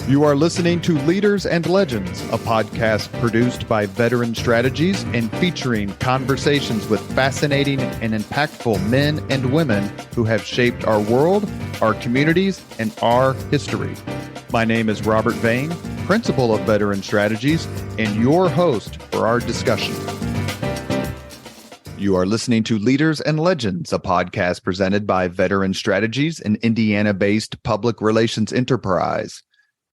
You are listening to Leaders and Legends, a podcast produced by Veteran Strategies and featuring conversations with fascinating and impactful men and women who have shaped our world, our communities, and our history. My name is Robert Vane, Principal of Veteran Strategies, and your host for our discussion. You are listening to Leaders and Legends, a podcast presented by Veteran Strategies, an Indiana-based public relations enterprise,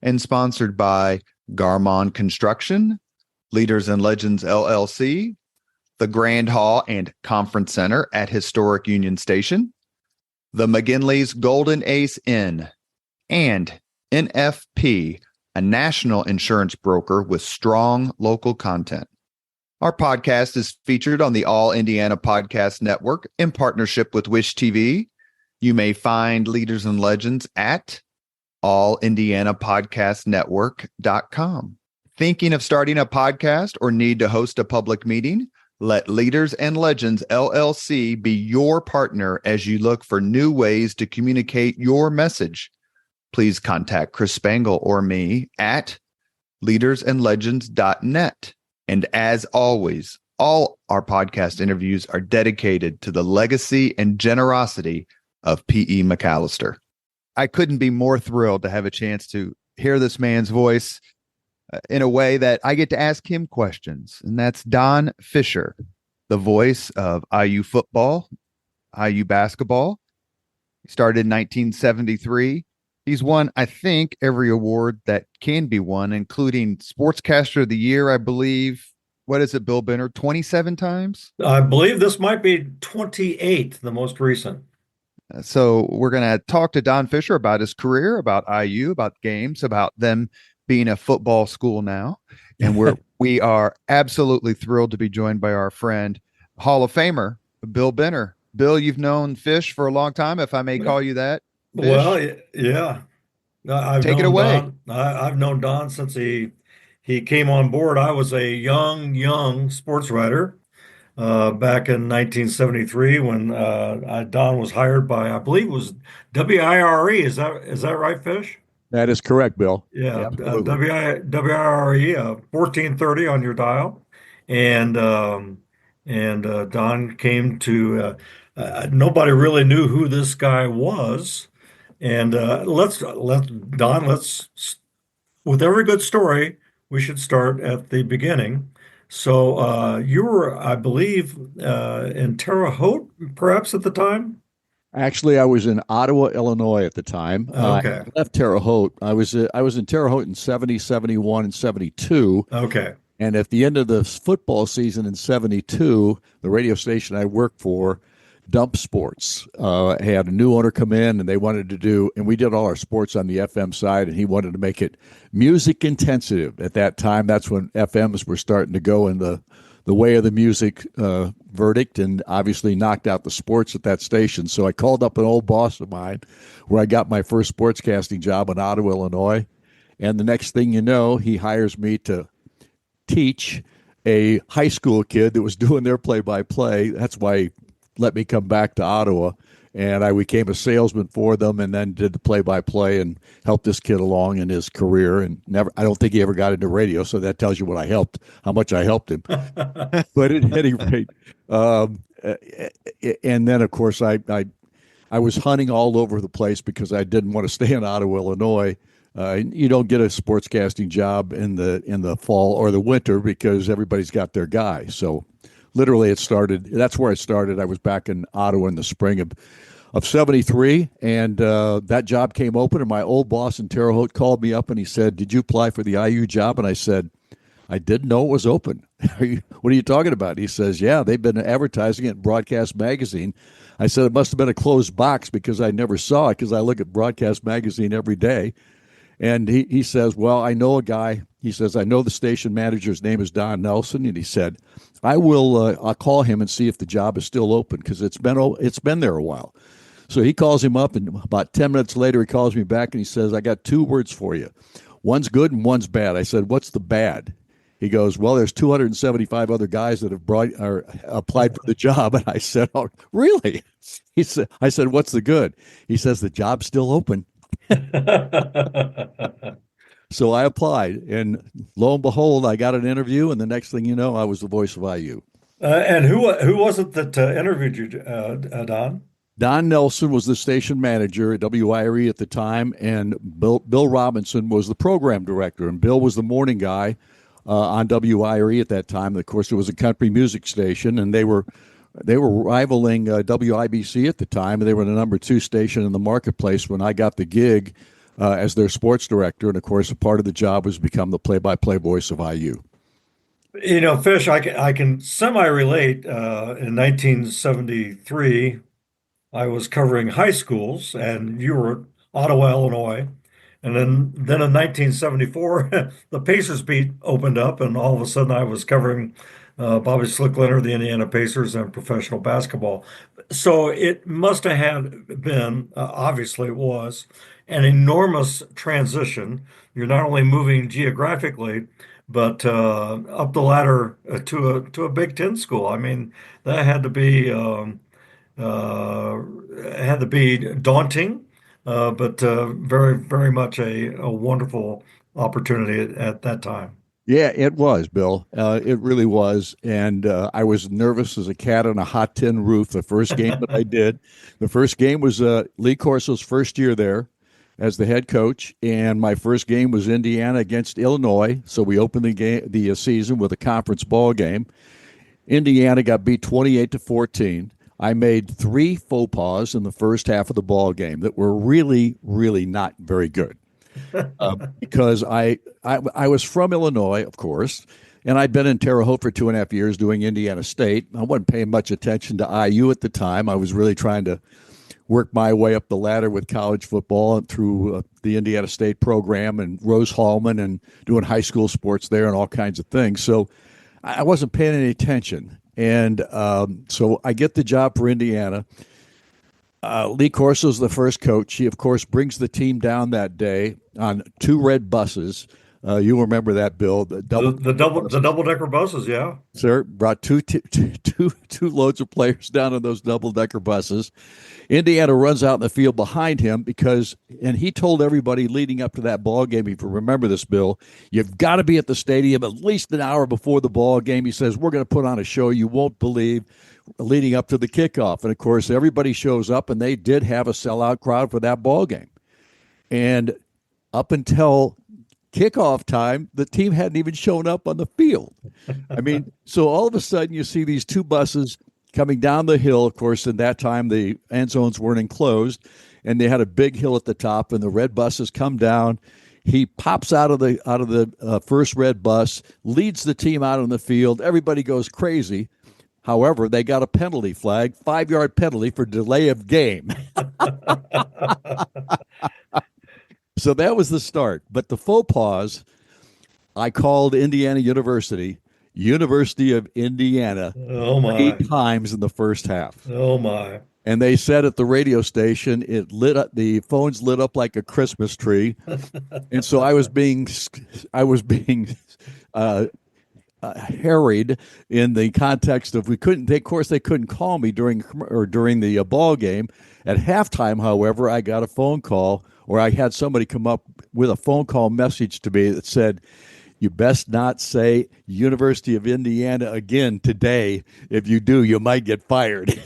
and sponsored by Garmon Construction, Leaders and Legends LLC, the Grand Hall and Conference Center at Historic Union Station, the McGinley's Golden Ace Inn, and NFP, a national insurance broker with strong local content. Our podcast is featured on the All Indiana Podcast Network in partnership with Wish TV. You may find Leaders and Legends at allindianapodcastnetwork.com. Thinking of starting a podcast or need to host a public meeting? Let Leaders and Legends LLC be your partner as you look for new ways to communicate your message. Please contact Chris Spangle or me at leadersandlegends.net. And as always, all our podcast interviews are dedicated to the legacy and generosity of P.E. McAllister. I couldn't be more thrilled to have a chance to hear this man's voice in a way that I get to ask him questions. And that's Don Fischer, the voice of IU football, IU basketball. He started in 1973. He's won, I think, every award that can be won, including Sportscaster of the Year, I believe. What is it, Bill Benner? 27 times? I believe this might be 28, the most recent. So we're going to talk to Don Fischer about his career, about IU, about games, about them being a football school now. And we are absolutely thrilled to be joined by our friend, Hall of Famer, Bill Benner. Bill, you've known Fish for a long time, if I may call you that. Fish. Well, yeah. Take it away. I've known Don since he came on board. I was a young sports writer back in 1973 when Don was hired by, I believe it was WIRE. Is that right, Fish? That is correct, Bill. Yeah, WIRE, 1430 on your dial, and Don came to. Nobody really knew who this guy was, and let's with every good story, we should start at the beginning. So you were, I believe, in Terre Haute, perhaps at the time? Actually, I was in Ottawa, Illinois at the time. Okay. I left Terre Haute. I was in Terre Haute in 70, 71, and 72. Okay. And at the end of the football season in 72, the radio station I worked for, Dump Sports, had a new owner come in, and they wanted to do, and we did all our sports on the FM side, and he wanted to make it music intensive. At that time, that's when FMs were starting to go in the way of the music verdict, and obviously knocked out the sports at that station. So I called up an old boss of mine where I got my first sportscasting job in Ottawa, Illinois. And the next thing you know, he hires me to teach a high school kid that was doing their play-by-play. That's why he let me come back to Ottawa. And I became a salesman for them, and then did the play-by-play and helped this kid along in his career. And I don't think he ever got into radio, so that tells you how much I helped him. But at any rate, and then of course I was hunting all over the place because I didn't want to stay in Ottawa, Illinois. You don't get a sportscasting job in the fall or the winter because everybody's got their guy. So literally that's where it started. I was back in Ottawa in the spring of 73, and that job came open, and my old boss in Terre Haute called me up, and he said, "Did you apply for the IU job?" And I said, "I didn't know it was open." "What are you talking about?" He says, "Yeah, they've been advertising it in Broadcast Magazine." I said, "It must have been a closed box because I never saw it because I look at Broadcast Magazine every day." And he says, "Well, I know a guy." He says, "I know the station manager's name is Don Nelson." And he said, I'll call him and see if the job is still open because it's been there a while." So he calls him up, and about 10 minutes later, he calls me back and he says, "I got two words for you. One's good and one's bad." I said, "What's the bad?" He goes, "Well, there's 275 other guys that have applied for the job." And I said, "Oh, really?" I said, "What's the good?" He says, "The job's still open." So I applied, and lo and behold, I got an interview, and the next thing you know, I was the voice of IU. And who was it that interviewed you, Don? Don Nelson was the station manager at WIRE at the time, and Bill Robinson was the program director. And Bill was the morning guy on WIRE at that time. Of course, it was a country music station, and they were rivaling WIBC at the time, and they were the number 2 station in the marketplace when I got the gig as their sports director. And of course, a part of the job was become the play-by-play voice of IU. Fish, I can semi-relate. In 1973, I was covering high schools, and you were at Ottawa, Illinois. And then in 1974, the Pacers beat opened up, and all of a sudden I was covering Bobby Slickletter, the Indiana Pacers, and professional basketball. So it must have had been, obviously it was, an enormous transition. You're not only moving geographically, but up the ladder to a Big Ten school. I mean, that had to be daunting, but very, very much a wonderful opportunity at that time. Yeah, it was, Bill. It really was. And I was nervous as a cat on a hot tin roof the first game that I did. The first game was Lee Corso's first year there as the head coach, and my first game was Indiana against Illinois. So we opened the season with a conference ball game. Indiana got beat 28-14. I made 3 faux pas in the first half of the ball game that were really, really not very good. Because I was from Illinois, of course, and I'd been in Terre Haute for 2.5 years doing Indiana State. I wasn't paying much attention to IU at the time. I was really trying to work my way up the ladder with college football and through the Indiana State program and Rose Hallman and doing high school sports there and all kinds of things. So I wasn't paying any attention. And so I get the job for Indiana. Lee Corso's the first coach. He, of course, brings the team down that day on 2 red buses. You remember that, Bill? The double-decker buses, yeah. Sir, brought two loads of players down on those double-decker buses. Indiana runs out in the field behind him and he told everybody leading up to that ball game, if you remember this, Bill, you've got to be at the stadium at least an hour before the ball game. He says, we're going to put on a show you won't believe leading up to the kickoff. And, of course, everybody shows up, and they did have a sellout crowd for that ball game. And up until kickoff time, the team hadn't even shown up on the field. I mean, so all of a sudden you see these 2 buses coming down the hill. Of course, in that time, the end zones weren't enclosed, and they had a big hill at the top, and the red buses come down. He pops out of the first red bus, leads the team out on the field. Everybody goes crazy. However, they got a penalty flag, 5-yard penalty for delay of game. So that was the start. But the faux pas, I called Indiana University of Indiana 8 times in the first half. Oh, my. And they said at the radio station, it lit up, the phones lit up like a Christmas tree. And so I was being harried in the context of they couldn't call me during the ball game. At halftime, however, I got a phone call, or I had somebody come up with a phone call message to me that said, you best not say University of Indiana again today. If you do, you might get fired.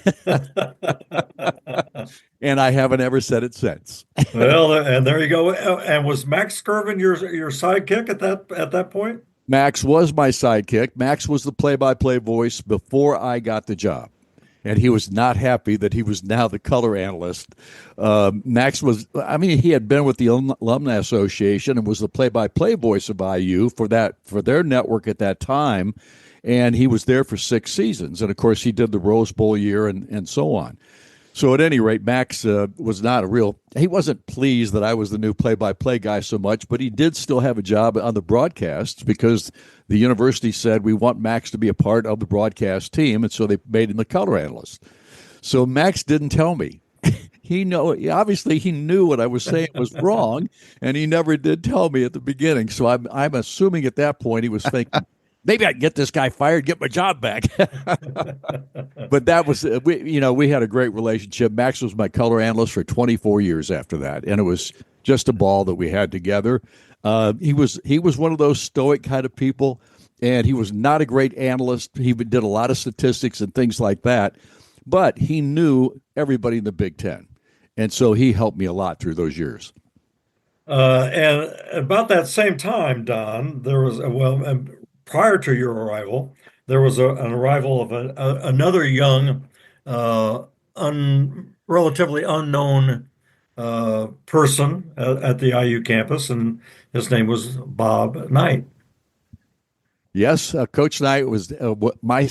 And I haven't ever said it since. Well, and there you go. And was Max Skirvin your sidekick at that point? Max was my sidekick. Max was the play-by-play voice before I got the job. And he was not happy that he was now the color analyst. Max he had been with the Alumni Association and was the play-by-play voice of IU for their network at that time. And he was there for 6 seasons. And, of course, he did the Rose Bowl year and so on. So at any rate, Max was he wasn't pleased that I was the new play-by-play guy so much, but he did still have a job on the broadcasts because the university said, we want Max to be a part of the broadcast team, and so they made him the color analyst. So Max didn't tell me. Obviously he knew what I was saying was wrong, and he never did tell me at the beginning. So I'm assuming at that point he was thinking, maybe I can get this guy fired, get my job back. But that was, we had a great relationship. Max was my color analyst for 24 years after that, and it was just a ball that we had together. He was one of those stoic kind of people, and he was not a great analyst. He did a lot of statistics and things like that, but he knew everybody in the Big Ten, and so he helped me a lot through those years. And about that same time, Don, there was prior to your arrival, there was an arrival of another young, uh, relatively unknown person at the IU campus, and his name was Bob Knight. Yes, Coach Knight was my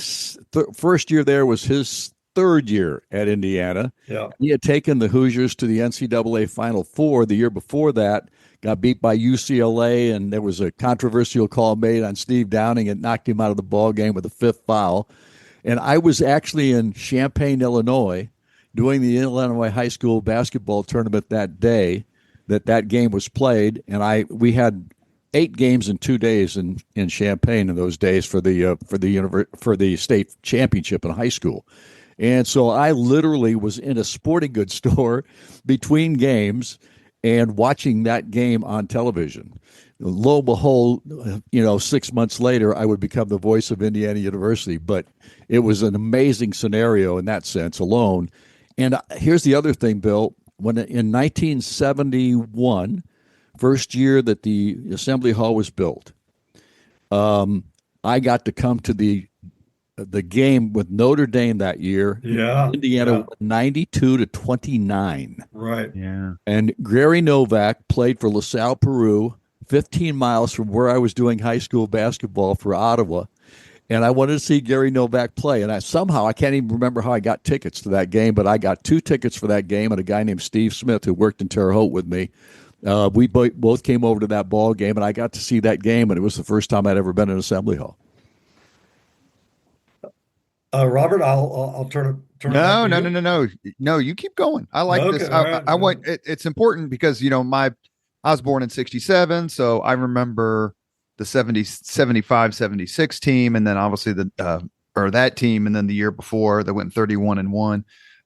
first year there was his third year at Indiana. Yeah. He had taken the Hoosiers to the NCAA Final Four the year before that, got beat by UCLA, and there was a controversial call made on Steve Downing and knocked him out of the ball game with a fifth foul. And I was actually in Champaign, Illinois, doing the Illinois high school basketball tournament that day that game was played, and we had 8 games in 2 days in Champaign in those days for the state championship in high school. And so I literally was in a sporting goods store between games and watching that game on television. Lo and behold, 6 months later, I would become the voice of Indiana University. But it was an amazing scenario in that sense alone. And here's the other thing, Bill. When in 1971, first year that the Assembly Hall was built, I got to come to the game with Notre Dame that year. Yeah. Indiana Yeah. won 92-29. Right. Yeah. And Gary Novak played for LaSalle, Peru, 15 miles from where I was doing high school basketball for Ottawa. And I wanted to see Gary Novak play. And I can't even remember how I got tickets to that game, but I got 2 tickets for that game, and a guy named Steve Smith, who worked in Terre Haute with me. We both came over to that ball game, and I got to see that game, and it was the first time I'd ever been in Assembly Hall. Robert, I'll turn it. No, back no, to no, you. no, no. No, you keep going. I like Okay, this. all right. I want it's important because I was born in 67, so I remember the 70, 75, 76 team, and then obviously that team, and then the year before they went 31-1.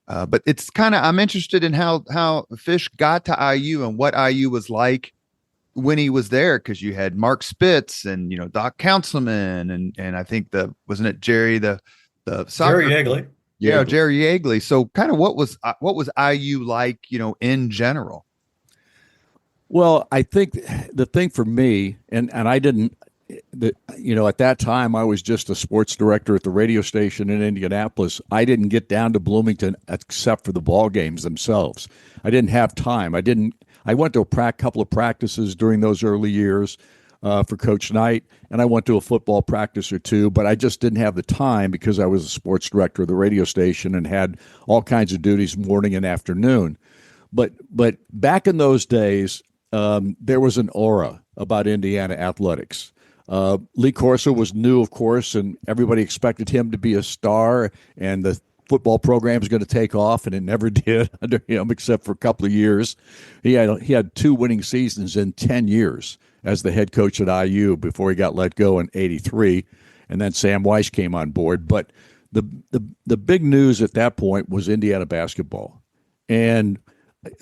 But it's I'm interested in how Fish got to IU and what IU was like when he was there, because you had Mark Spitz and Doc Councilman and I think wasn't it Jerry the soccer Jerry Yeagley. Yeah, Jerry Yeagley. So kind of what was IU like, in general? Well, I think the thing for me, and I didn't, at that time I was just a sports director at the radio station in Indianapolis. I didn't get down to Bloomington except for the ball games themselves. I didn't have time. I went to a couple of practices during those early years for Coach Knight, and I went to a football practice or two, but I just didn't have the time because I was a sports director of the radio station and had all kinds of duties morning and afternoon. But back in those days, there was an aura about Indiana athletics. Lee Corso was new, of course, and everybody expected him to be a star, and the football program is going to take off, and it never did under him, except for a couple of years. He had 2 winning seasons in 10 years as the head coach at IU before he got let go in '83, and then Sam Weiss came on board. But the big news at that point was Indiana basketball, and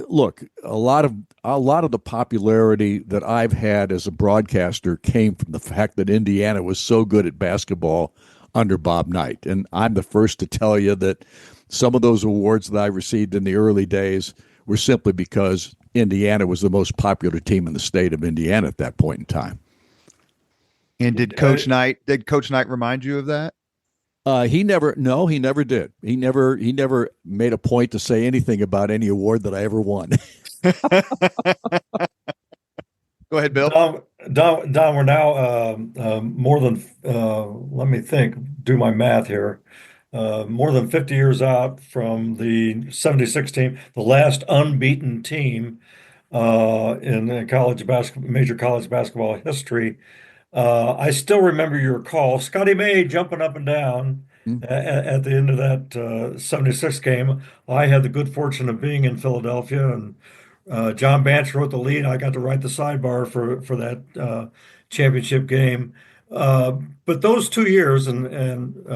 look, a lot of the popularity that I've had as a broadcaster came from the fact that Indiana was so good at basketball under Bob Knight. And I'm the first to tell you that some of those awards that I received in the early days were simply because Indiana was the most popular team in the state of Indiana at that point in time. And did Coach Knight remind you of that? He never did. He never made a point to say anything about any award that I ever won. Go ahead, Bill. Don, we're now more than, let me think, do my math here. More than 50 years out from the 76 team, the last unbeaten team in the major college basketball history. I still remember your call, Scotty May jumping up and down at the end of that 76 game. I had the good fortune of being in Philadelphia, and John Banch wrote the lead. I got to write the sidebar for that championship game. But those 2 years, and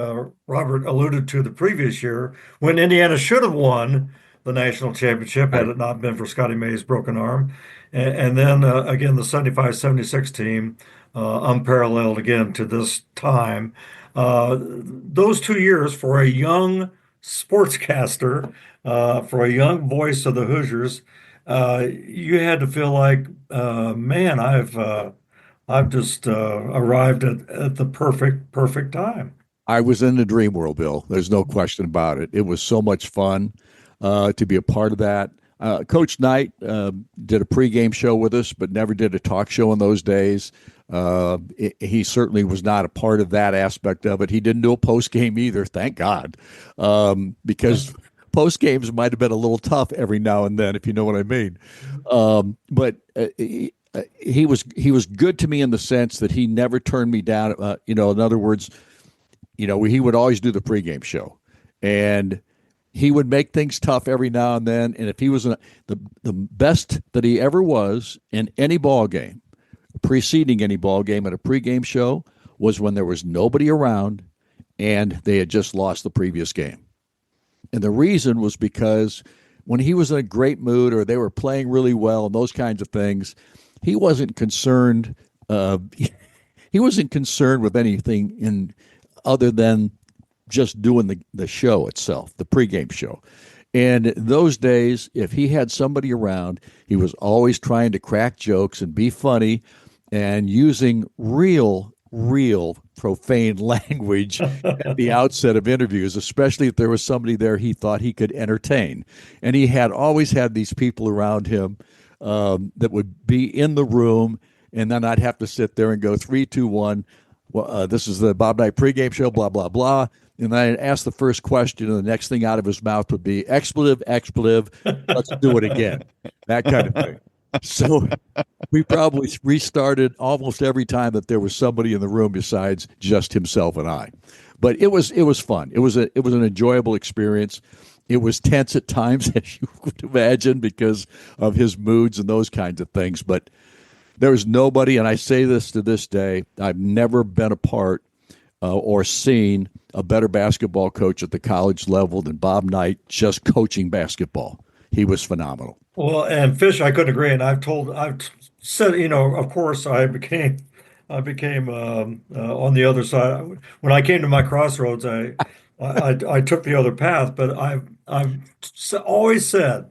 Robert alluded to the previous year when Indiana should have won the national championship had it not been for Scotty May's broken arm. And then again, the 75-76 team, unparalleled again to this time. Those 2 years for a young sportscaster, for a young voice of the Hoosiers, you had to feel like, man, I've just arrived at the perfect time. I was in the dream world, Bill. There's no question about it. It was so much fun to be a part of that. Coach Knight did a pregame show with us, but never did a talk show in those days. He certainly was not a part of that aspect of it. He didn't do a postgame either, thank God, because post games might have been a little tough every now and then, if you know what I mean. But he was good to me in the sense that he never turned me down. In other words, he would always do the pregame show, and he would make things tough every now and then. And if he was the best that he ever was in any ball game, preceding any ball game at a pregame show, was when there was nobody around and they had just lost the previous game. And the reason was because when he was in a great mood or they were playing really well and those kinds of things, he wasn't concerned. He wasn't concerned with anything other than just doing the show itself, the pregame show. And those days, if he had somebody around, he was always trying to crack jokes and be funny and using real profane language at the outset of interviews, especially if there was somebody there he thought he could entertain. And he had always had these people around him that would be in the room, and then I'd have to sit there and go 3, 2, 1. Well, this is the Bob Knight pregame show, blah, blah, blah. And then I'd ask the first question, and the next thing out of his mouth would be expletive, let's do it again, that kind of thing. So we probably restarted almost every time that there was somebody in the room besides just himself and I. But it was fun. It was an enjoyable experience. It was tense at times, as you would imagine, because of his moods and those kinds of things. But there was nobody, and I say this to this day, I've never been a part or seen a better basketball coach at the college level than Bob Knight just coaching basketball. He was phenomenal. Well, and Fish, I couldn't agree. And I've said, of course, I became on the other side. When I came to my crossroads, I took the other path. But I've always said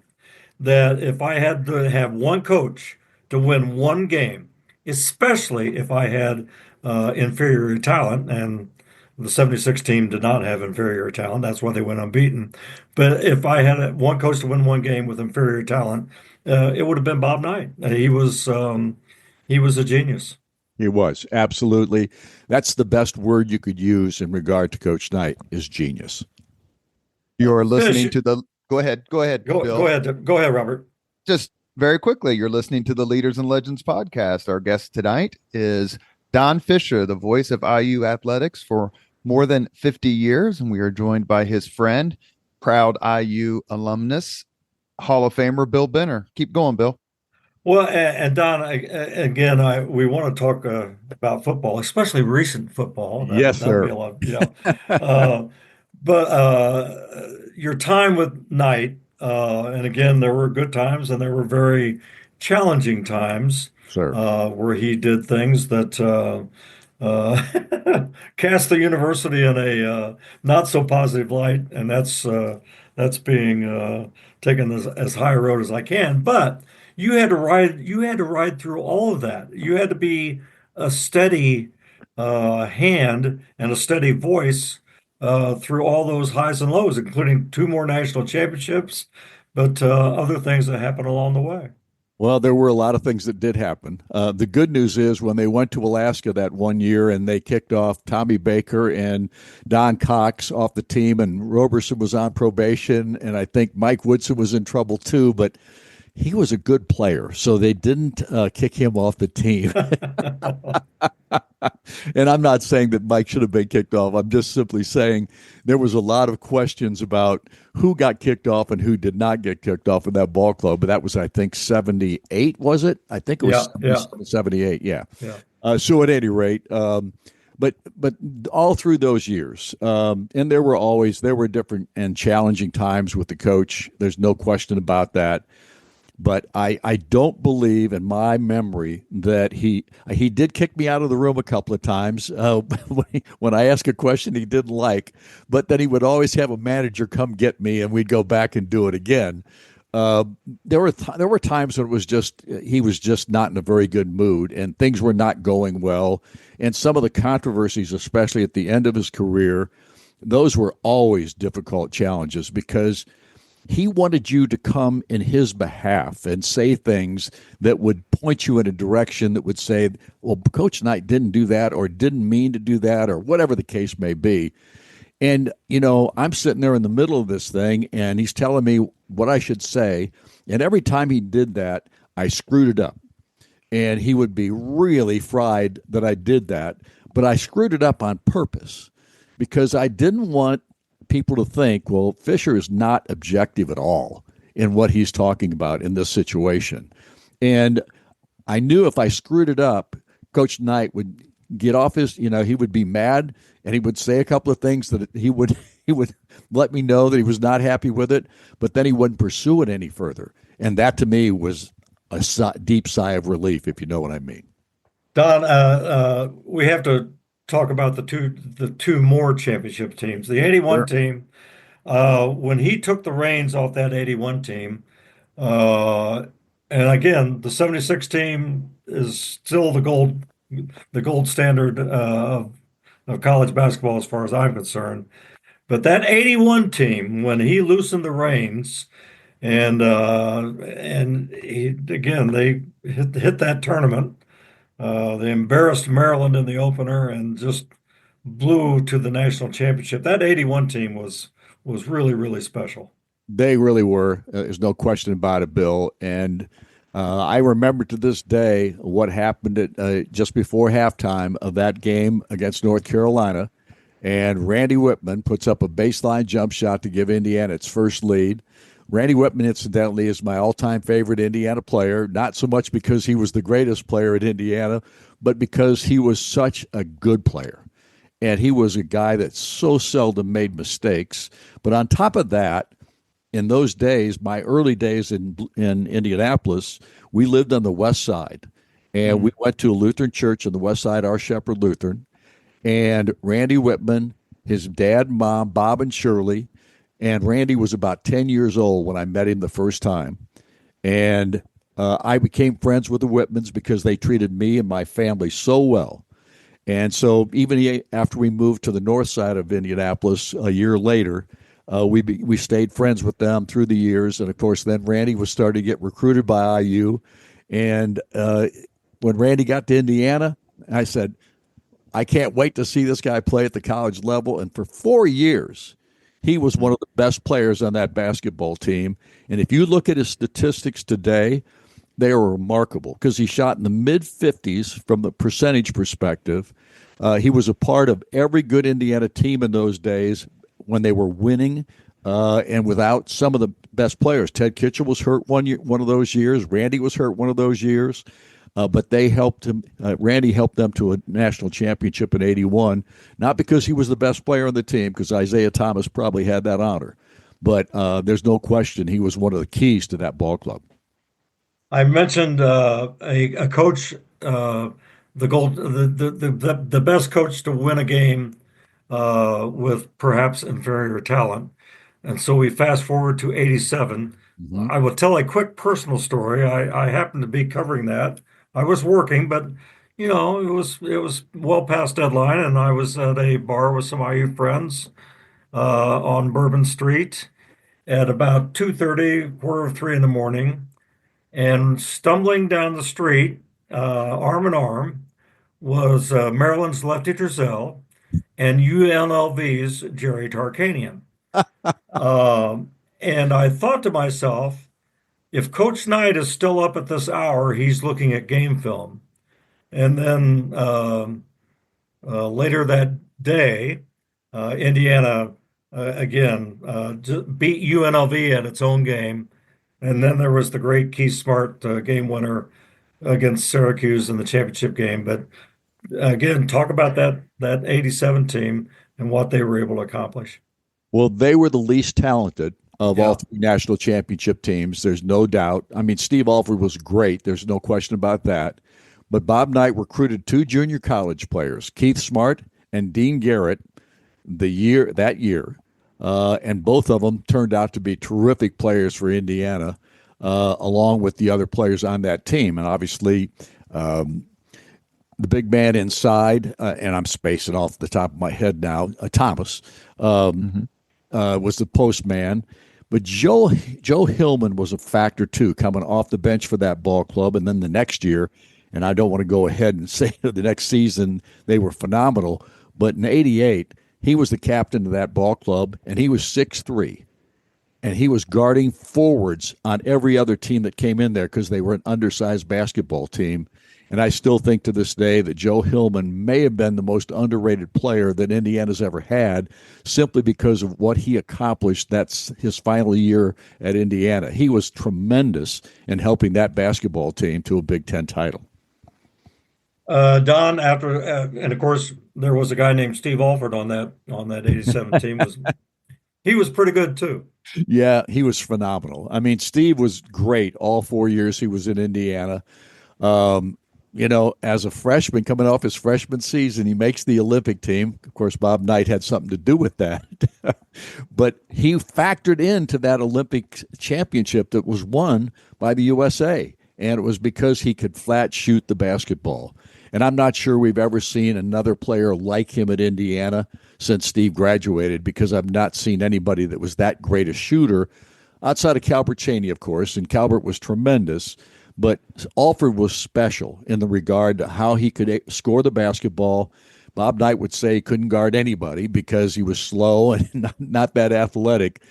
that if I had to have one coach to win one game, especially if I had inferior talent, and the 76 team did not have inferior talent. That's why they went unbeaten. But if I had one coach to win one game with inferior talent, it would have been Bob Knight. He was a genius. He was, absolutely. That's the best word you could use in regard to Coach Knight, is genius. You're listening to the Go ahead, Bill. Go ahead, Robert. Just very quickly, you're listening to the Leaders and Legends podcast. Our guest tonight is Don Fischer, the voice of IU athletics for more than 50 years, and we are joined by his friend, proud IU alumnus, Hall of Famer Bill Benner. Keep going, Bill. Well, and Don, again, we want to talk about football, especially recent football. Yes, sir. Be a lot, but your time with Knight, and again, there were good times and there were very challenging times, sir, where he did things that cast the university in a not so positive light, and that's being taken as high a road as I can. But you had to ride through all of that. You had to be a steady hand and a steady voice through all those highs and lows, including 2 more national championships, but other things that happened along the way. Well, there were a lot of things that did happen. The good news is when they went to Alaska that one year and they kicked off Tommy Baker and Don Cox off the team, and Roberson was on probation, and I think Mike Woodson was in trouble too, but he was a good player, so they didn't kick him off the team. And I'm not saying that Mike should have been kicked off. I'm just simply saying there was a lot of questions about who got kicked off and who did not get kicked off in that ball club. But that was, I think, 78, was it? I think it was 78, yeah. So at any rate, but all through those years, and there were different and challenging times with the coach. There's no question about that. But I don't believe in my memory that he did kick me out of the room a couple of times when I asked a question he didn't like, but then he would always have a manager come get me and we'd go back and do it again. Uh, there were times when it was just he was just not in a very good mood and things were not going well, and some of the controversies, especially at the end of his career, those were always difficult challenges because he wanted you to come in his behalf and say things that would point you in a direction that would say, well, Coach Knight didn't do that or didn't mean to do that or whatever the case may be. And, I'm sitting there in the middle of this thing and he's telling me what I should say. And every time he did that, I screwed it up. And he would be really fried that I did that. But I screwed it up on purpose because I didn't want people to think, well, Fischer is not objective at all in what he's talking about in this situation. And I knew if I screwed it up, Coach Knight would get off his, he would be mad and he would say a couple of things that he would let me know that he was not happy with it, but then he wouldn't pursue it any further. And that to me was a deep sigh of relief, if you know what I mean. Don, we have to talk about the two more championship teams. The '81 Sure. team, when he took the reins off that '81 team, uh, and again, the '76 team is still the gold standard of college basketball as far as I'm concerned. But that '81 team, when he loosened the reins, they hit that tournament. They embarrassed Maryland in the opener and just blew to the national championship. That '81 team was really, really special. They really were. There's no question about it, Bill. And I remember to this day what happened at just before halftime of that game against North Carolina. And Randy Whitman puts up a baseline jump shot to give Indiana its first lead. Randy Whitman, incidentally, is my all-time favorite Indiana player, not so much because he was the greatest player at Indiana, but because he was such a good player. And he was a guy that so seldom made mistakes. But on top of that, in those days, my early days in Indianapolis, we lived on the west side. And we went to a Lutheran church on the west side, Our Shepherd Lutheran. And Randy Whitman, his dad and mom, Bob and Shirley, and Randy was about 10 years old when I met him the first time. And I became friends with the Whitmans because they treated me and my family so well. And so even after we moved to the north side of Indianapolis a year later, we stayed friends with them through the years. And, of course, then Randy was starting to get recruited by IU. And when Randy got to Indiana, I said, I can't wait to see this guy play at the college level. And for 4 years, he was one of the best players on that basketball team. And if you look at his statistics today, they are remarkable because he shot in the mid-50s from the percentage perspective. He was a part of every good Indiana team in those days when they were winning and without some of the best players. Ted Kitchell was hurt one of those years. Randy was hurt one of those years. But they helped him. Randy helped them to a national championship in '81, not because he was the best player on the team, because Isaiah Thomas probably had that honor. But there's no question he was one of the keys to that ball club. I mentioned a coach, the best coach to win a game with perhaps inferior talent. And so we fast forward to '87. Mm-hmm. I will tell a quick personal story. I happened to be covering that. I was working, but it was well past deadline, and I was at a bar with some IU friends on Bourbon Street at about 2:30, quarter of three in the morning, and stumbling down the street, arm in arm, was Maryland's Lefty Driesell and UNLV's Jerry Tarkanian. And I thought to myself, if Coach Knight is still up at this hour, he's looking at game film. And then later that day, Indiana again beat UNLV at its own game. And then there was the great Keith Smart game winner against Syracuse in the championship game. But again, talk about that '87 team and what they were able to accomplish. Well, they were the least talented of all three national championship teams. There's no doubt. I mean, Steve Alford was great. There's no question about that. But Bob Knight recruited two junior college players, Keith Smart and Dean Garrett, that year, and both of them turned out to be terrific players for Indiana, along with the other players on that team. And obviously, the big man inside, and I'm spacing off the top of my head now, Thomas, was the postman. But Joe Hillman was a factor, too, coming off the bench for that ball club. And then the next year, and I don't want to go ahead and say the next season they were phenomenal, but in '88, he was the captain of that ball club, and he was 6'3", and he was guarding forwards on every other team that came in there because they were an undersized basketball team. And I still think to this day that Joe Hillman may have been the most underrated player that Indiana's ever had, simply because of what he accomplished. That's his final year at Indiana. He was tremendous in helping that basketball team to a Big Ten title. Don, and of course there was a guy named Steve Alford on that '87 team. He was pretty good too. Yeah, he was phenomenal. I mean, Steve was great all 4 years he was in Indiana. As a freshman coming off his freshman season, he makes the Olympic team. Of course, Bob Knight had something to do with that. But he factored into that Olympic championship that was won by the USA. And it was because he could flat shoot the basketball. And I'm not sure we've ever seen another player like him at Indiana since Steve graduated, because I've not seen anybody that was that great a shooter outside of Calbert Chaney, of course. And Calbert was tremendous. But Alford was special in the regard to how he could score the basketball. Bob Knight would say he couldn't guard anybody because he was slow and not that athletic.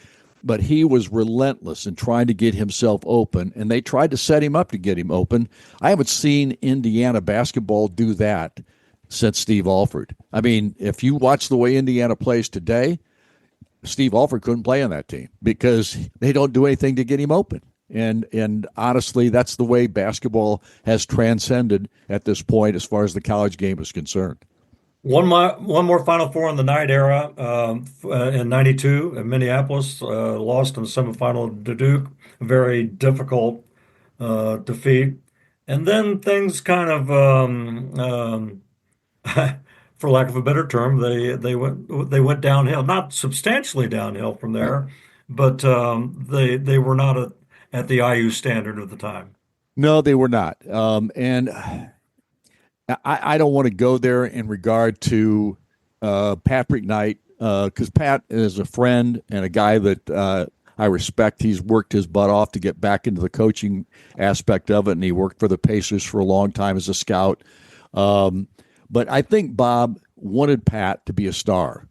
But he was relentless in trying to get himself open, and they tried to set him up to get him open. I haven't seen Indiana basketball do that since Steve Alford. I mean, if you watch the way Indiana plays today, Steve Alford couldn't play on that team because they don't do anything to get him open. And honestly, that's the way basketball has transcended at this point as far as the college game is concerned. One more Final Four in the Knight era in '92 in Minneapolis, lost in the semifinal to Duke, a very difficult defeat. And then things kind of, for lack of a better term, they went downhill, not substantially downhill from there, but they were not at the IU standard of the time. No, they were not. And I don't want to go there in regard to Patrick Knight, because Pat is a friend and a guy that I respect. He's worked his butt off to get back into the coaching aspect of it, and he worked for the Pacers for a long time as a scout. But I think Bob wanted Pat to be a star.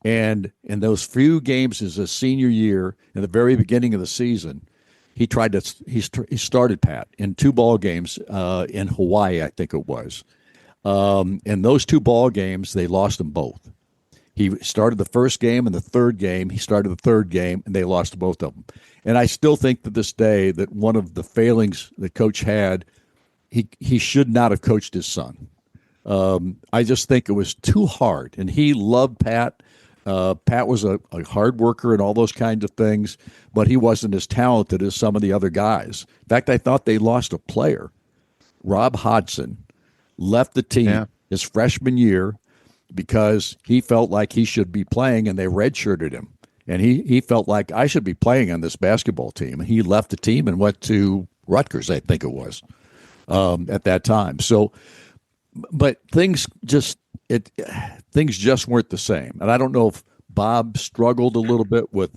And in those few games as a senior year, in the very beginning of the season, he started Pat in 2 ball games in Hawaii, I think it was. In those 2 ball games, they lost them both. He started the first game and the third game. He started the third game, and they lost both of them. And I still think to this day that one of the failings the coach had, he should not have coached his son. I just think it was too hard. And he loved Pat. Pat was a hard worker and all those kinds of things, but he wasn't as talented as some of the other guys. In fact, I thought they lost a player. Rob Hodgson left the team his freshman year because he felt like he should be playing, and they redshirted him. And he felt like, I should be playing on this basketball team. And he left the team and went to Rutgers, I think it was, at that time. So, but things just weren't the same. And I don't know if Bob struggled a little bit with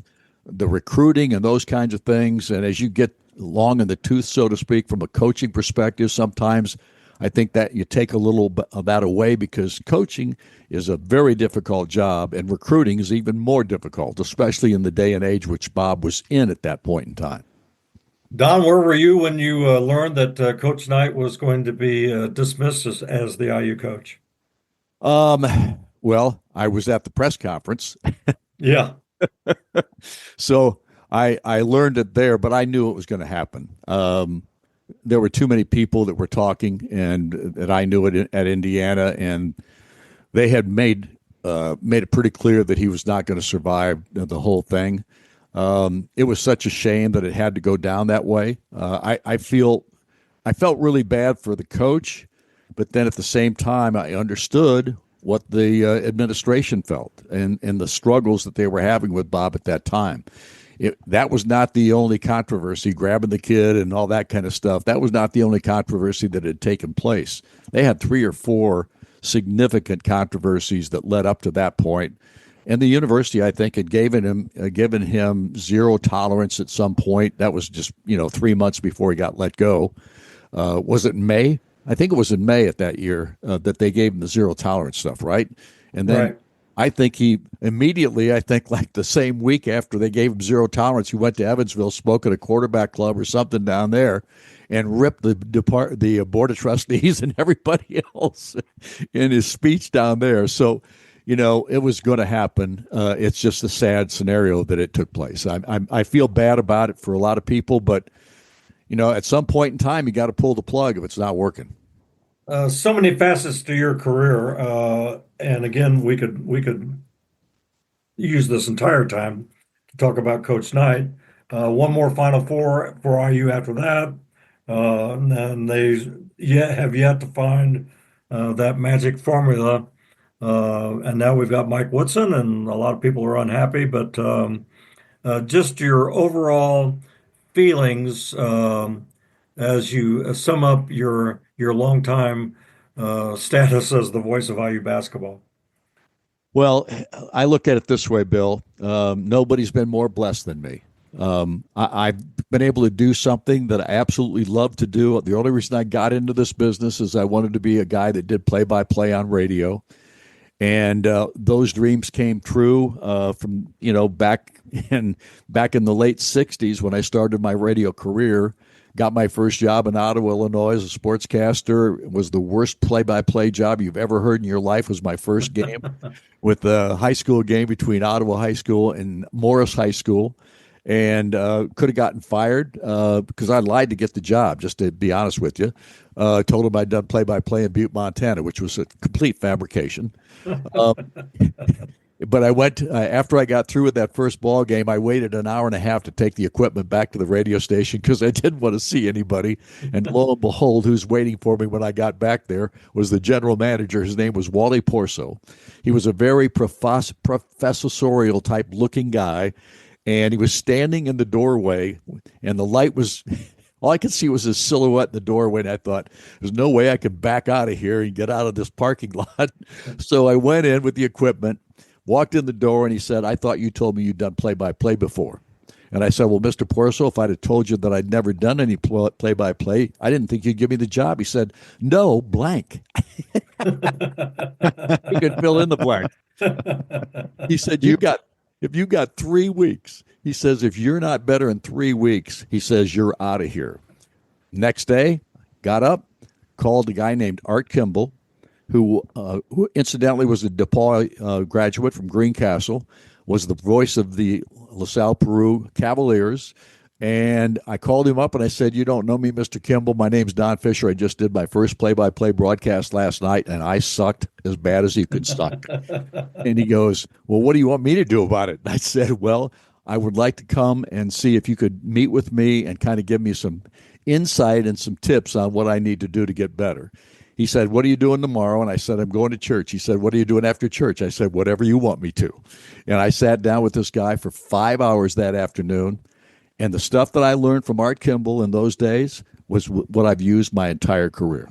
the recruiting and those kinds of things. And as you get long in the tooth, so to speak, from a coaching perspective, sometimes I think that you take a little bit of that away, because coaching is a very difficult job and recruiting is even more difficult, especially in the day and age which Bob was in at that point in time. Don, where were you when you learned that Coach Knight was going to be dismissed as the IU coach? Well, I was at the press conference. Yeah. So I learned it there, but I knew it was going to happen. There were too many people that were talking, and that I knew it at Indiana, and they had made it pretty clear that he was not going to survive the whole thing. It was such a shame that it had to go down that way. I felt really bad for the coach, but then at the same time, I understood what the administration felt and the struggles that they were having with Bob at that time. That was not the only controversy, grabbing the kid and all that kind of stuff. That was not the only controversy that had taken place. They had 3 or 4 significant controversies that led up to that point. And the university, I think, had given him zero tolerance at some point. That was just 3 months before he got let go. Was it in May? I think it was in May at that year that they gave him the zero tolerance stuff, right? And then Right. I think he immediately, like the same week after they gave him zero tolerance, he went to Evansville, spoke at a quarterback club or something down there, and ripped the board of trustees and everybody else in his speech down there. So, it was going to happen. It's just a sad scenario that it took place. I feel bad about it for a lot of people, but at some point in time, you got to pull the plug if it's not working. So many facets to your career, and again, we could use this entire time to talk about Coach Knight. One more Final Four for IU after that, and then they have yet to find that magic formula. And now we've got Mike Woodson, and a lot of people are unhappy. But just your overall feelings as you sum up your longtime status as the voice of IU basketball. Well, I look at it this way, Bill. Nobody's been more blessed than me. I've been able to do something that I absolutely love to do. The only reason I got into this business is I wanted to be a guy that did play-by-play on radio. And those dreams came true from back in the late '60s when I started my radio career. Got my first job in Ottawa, Illinois, as a sportscaster. It was the worst play-by-play job you've ever heard in your life. Was my first game with a high school game between Ottawa High School and Morris High School, and could have gotten fired because I lied to get the job. Just to be honest with you, told him I'd done play-by-play in Butte, Montana, which was a complete fabrication. But I went after I got through with that first ball game. I waited an hour and a half to take the equipment back to the radio station because I didn't want to see anybody. And lo and behold, who's waiting for me when I got back there was the general manager. His name was Wally Porso. He was a very professorial type looking guy, and he was standing in the doorway, and the light was. All I could see was his silhouette in the doorway, and I thought, there's no way I could back out of here and get out of this parking lot. So I went in with the equipment, walked in the door, and he said, I thought you told me you'd done play-by-play before. And I said, well, Mr. Porso, if I'd have told you that I'd never done any play-by-play, I didn't think you'd give me the job. He said, no, blank. You could fill in the blank. He said, if you got 3 weeks, he says, if you're not better in 3 weeks, he says, you're out of here. Next day, got up, called a guy named Art Kimball, who incidentally was a DePaul graduate from Greencastle, was the voice of the LaSalle Peru Cavaliers. And I called him up and I said, you don't know me, Mr. Kimball. My name's Don Fischer. I just did my first play-by-play broadcast last night, and I sucked as bad as you could suck. And he goes, well, what do you want me to do about it? And I said, well, I would like to come and see if you could meet with me and kind of give me some insight and some tips on what I need to do to get better. He said, what are you doing tomorrow? And I said, I'm going to church. He said, what are you doing after church? I said, whatever you want me to. And I sat down with this guy for 5 hours that afternoon. And the stuff that I learned from Art Kimball in those days was what I've used my entire career.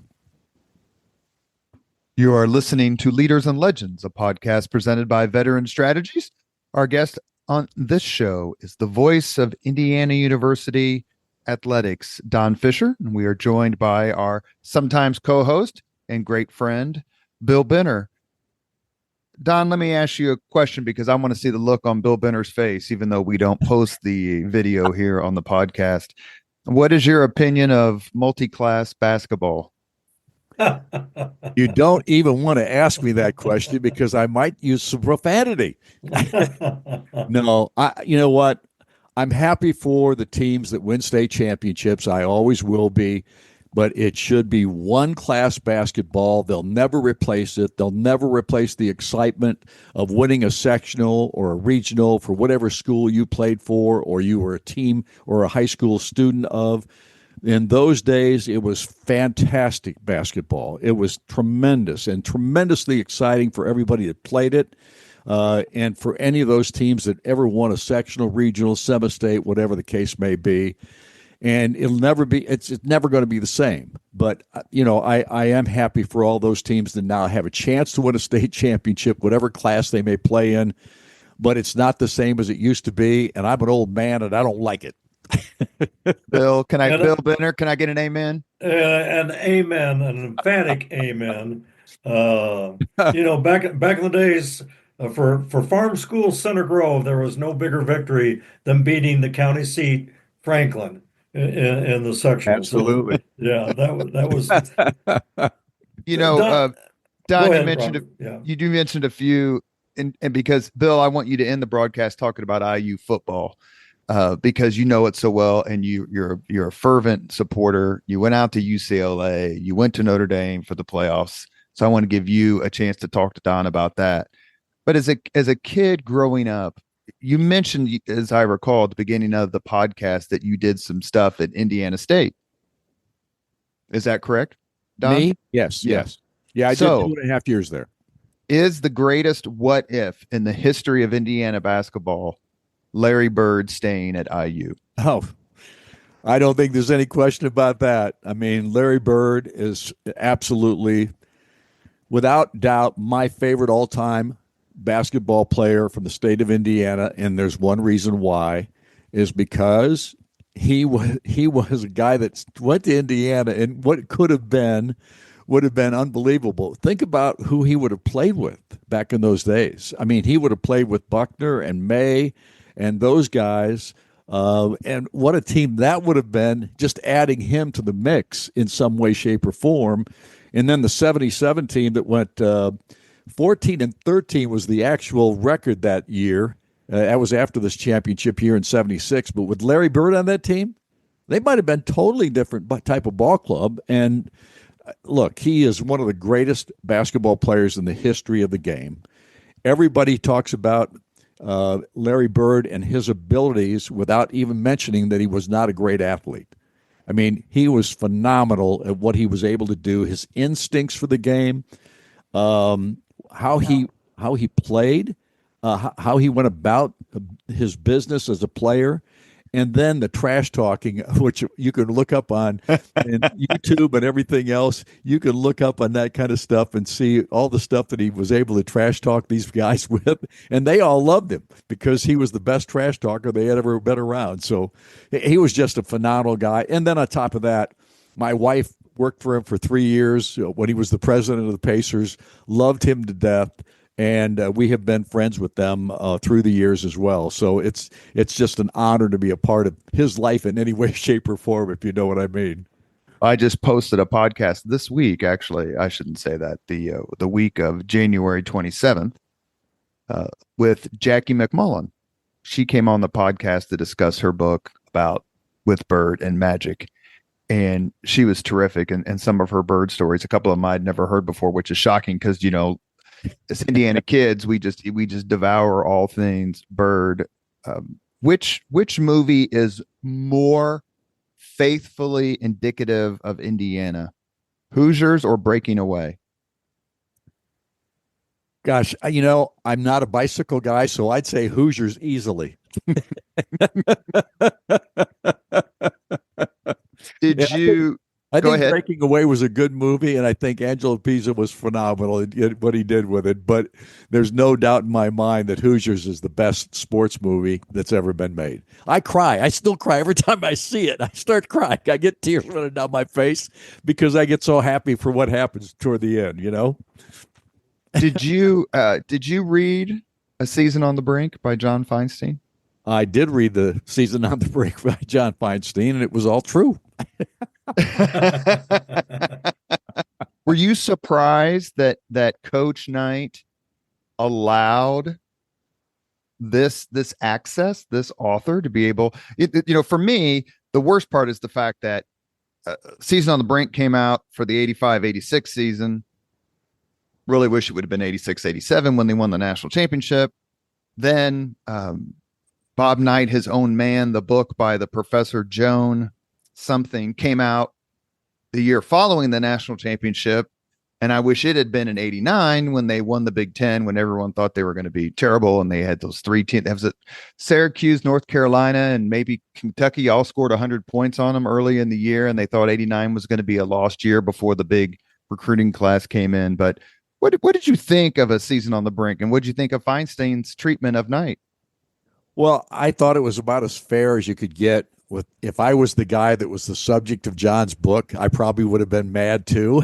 You are listening to Leaders and Legends, a podcast presented by Veteran Strategies. Our guest on this show is the voice of Indiana University athletics, Don Fischer, and we are joined by our sometimes co-host and great friend, Bill Benner. Don, let me ask you a question because I want to see the look on Bill Benner's face, even though we don't post the video here on the podcast. What is your opinion of multi-class basketball? You don't even want to ask me that question because I might use some profanity. No, you know what? I'm happy for the teams that win state championships. I always will be. but it should be one class basketball. They'll never replace it. They'll never replace the excitement of winning a sectional or a regional for whatever school you played for or you were a team or a high school student of. In those days, it was fantastic basketball. It was tremendous and tremendously exciting for everybody that played it. And for any of those teams that ever won a sectional, regional, semi-state, whatever the case may be. And it's never going to be the same. But, I am happy for all those teams that now have a chance to win a state championship, whatever class they may play in. But it's not the same as it used to be. And I'm an old man and I don't like it. Bill Benner, can I get an amen? An amen, an emphatic amen. Back in the days, for Farm School Center Grove, there was no bigger victory than beating the county seat, Franklin, in the sectional. Absolutely. So, yeah, that was. Don, ahead, you mentioned Robert. Yeah. you mentioned a few, and because Bill, I want you to end the broadcast talking about IU football. Because you know it so well, and you're a fervent supporter. You went out to UCLA, you went to Notre Dame for the playoffs. So I want to give you a chance to talk to Don about that. But as a kid growing up, you mentioned, as I recall at the beginning of the podcast, that you did some stuff at Indiana State. Is that correct, Don? Me? Yes. Yeah, I did 2.5 years there. Is the greatest what if in the history of Indiana basketball Larry Bird staying at IU? Oh, I don't think there's any question about that. I mean, Larry Bird is absolutely, without doubt, my favorite all-time basketball player from the state of Indiana, and there's one reason why, is because he was a guy that went to Indiana, and what would have been unbelievable. Think about who he would have played with back in those days. I mean, he would have played with Buckner and May and those guys, and what a team that would have been, just adding him to the mix in some way, shape, or form. And then the 77 team that went 14-13 was the actual record that year. That was after this championship year in 76. But with Larry Bird on that team, they might have been totally different type of ball club. And look, he is one of the greatest basketball players in the history of the game. Everybody talks about Larry Bird and his abilities without even mentioning that he was not a great athlete. I mean, he was phenomenal at what he was able to do, his instincts for the game, how he played, how he went about his business as a player. And then the trash talking, which you can look up on YouTube and everything else. You can look up on that kind of stuff and see all the stuff that he was able to trash talk these guys with. And they all loved him because he was the best trash talker they had ever been around. So he was just a phenomenal guy. And then on top of that, my wife worked for him for 3 years when he was the president of the Pacers, loved him to death. And we have been friends with them through the years as well. So it's just an honor to be a part of his life in any way, shape, or form, if you know what I mean. I just posted a podcast this week. Actually, I shouldn't say that. The week of January 27th with Jackie McMullen. She came on the podcast to discuss her book about with Bird and Magic. And she was terrific. And some of her Bird stories, a couple of them I'd never heard before, which is shocking because, as Indiana kids, we just devour all things Bird. Which movie is more faithfully indicative of Indiana, Hoosiers or Breaking Away? Gosh, I'm not a bicycle guy, so I'd say Hoosiers easily. I think Breaking Away was a good movie, and I think Angelo Pisa was phenomenal in what he did with it. But there's no doubt in my mind that Hoosiers is the best sports movie that's ever been made. I cry. I still cry every time I see it. I start crying. I get tears running down my face because I get so happy for what happens toward the end, Did you read A Season on the Brink by John Feinstein? I did read The Season on the Brink by John Feinstein, and it was all true. Were you surprised that Coach Knight allowed this access, this author to be able, for me, the worst part is the fact that Season on the Brink came out for the 85-86 season. Really wish it would have been 86-87 when they won the national championship. Then Bob Knight, His Own Man, the book by the Professor Joan something, came out the year following the national championship. And I wish it had been in 89 when they won the Big Ten, when everyone thought they were going to be terrible. And they had those three teams. That was Syracuse, North Carolina, and maybe Kentucky all scored 100 points on them early in the year. And they thought 89 was going to be a lost year before the big recruiting class came in. But what did you think of A Season on the Brink? And what did you think of Feinstein's treatment of Knight? Well, I thought it was about as fair as you could get. If I was the guy that was the subject of John's book, I probably would have been mad too.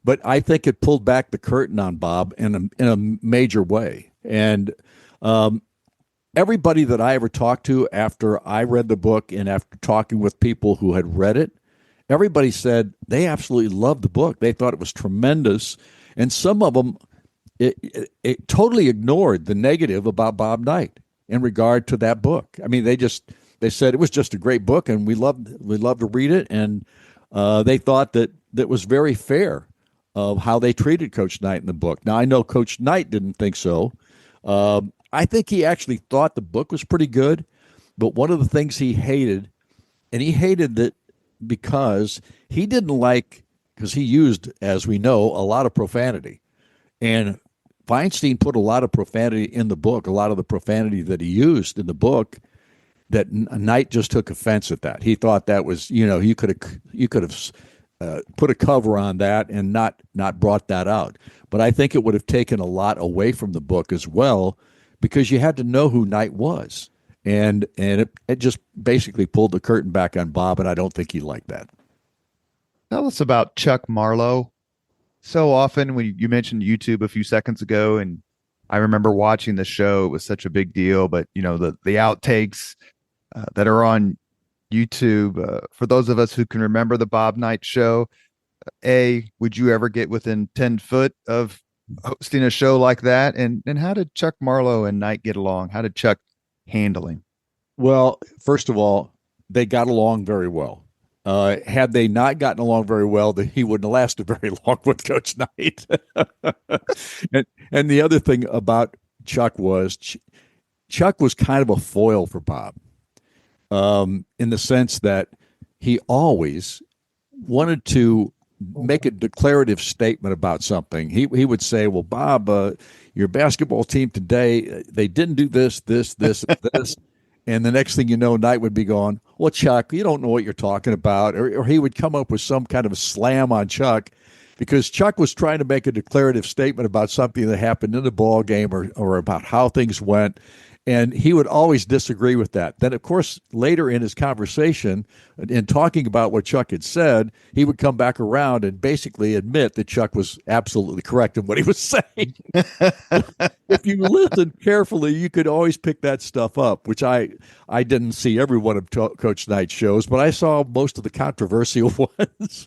But I think it pulled back the curtain on Bob in a major way. And everybody that I ever talked to after I read the book and after talking with people who had read it, everybody said they absolutely loved the book. They thought it was tremendous. And some of them, it totally ignored the negative about Bob Knight in regard to that book. I mean, they said it was just a great book and we loved to read it. And they thought that was very fair of how they treated Coach Knight in the book. Now, I know Coach Knight didn't think so. I think he actually thought the book was pretty good, but one of the things he hated, and he hated that because he didn't like, because he used, as we know, a lot of profanity. And Feinstein put a lot of profanity in the book, a lot of the profanity that he used in the book, that Knight just took offense at that. He thought that was, you could have put a cover on that and not brought that out. But I think it would have taken a lot away from the book as well, because you had to know who Knight was. And it just basically pulled the curtain back on Bob, and I don't think he liked that. Tell us about Chuck Marlowe. So often, when you mentioned YouTube a few seconds ago, and I remember watching the show, it was such a big deal, but the outtakes that are on YouTube, for those of us who can remember the Bob Knight show, would you ever get within 10 foot of hosting a show like that? And how did Chuck Marlowe and Knight get along? How did Chuck handle him? Well, first of all, they got along very well. Had they not gotten along very well, he wouldn't have lasted very long with Coach Knight. and the other thing about Chuck was kind of a foil for Bob. In the sense that he always wanted to make a declarative statement about something. He would say, well, Bob, your basketball team today, they didn't do this, this, this, this. And the next thing you know, Knight would be going, well, Chuck, you don't know what you're talking about. Or he would come up with some kind of a slam on Chuck, because Chuck was trying to make a declarative statement about something that happened in the ball game or about how things went. And he would always disagree with that. Then, of course, later in his conversation, in talking about what Chuck had said, he would come back around and basically admit that Chuck was absolutely correct in what he was saying. If you listen carefully, you could always pick that stuff up, which I didn't see every one of Coach Knight's shows, but I saw most of the controversial ones.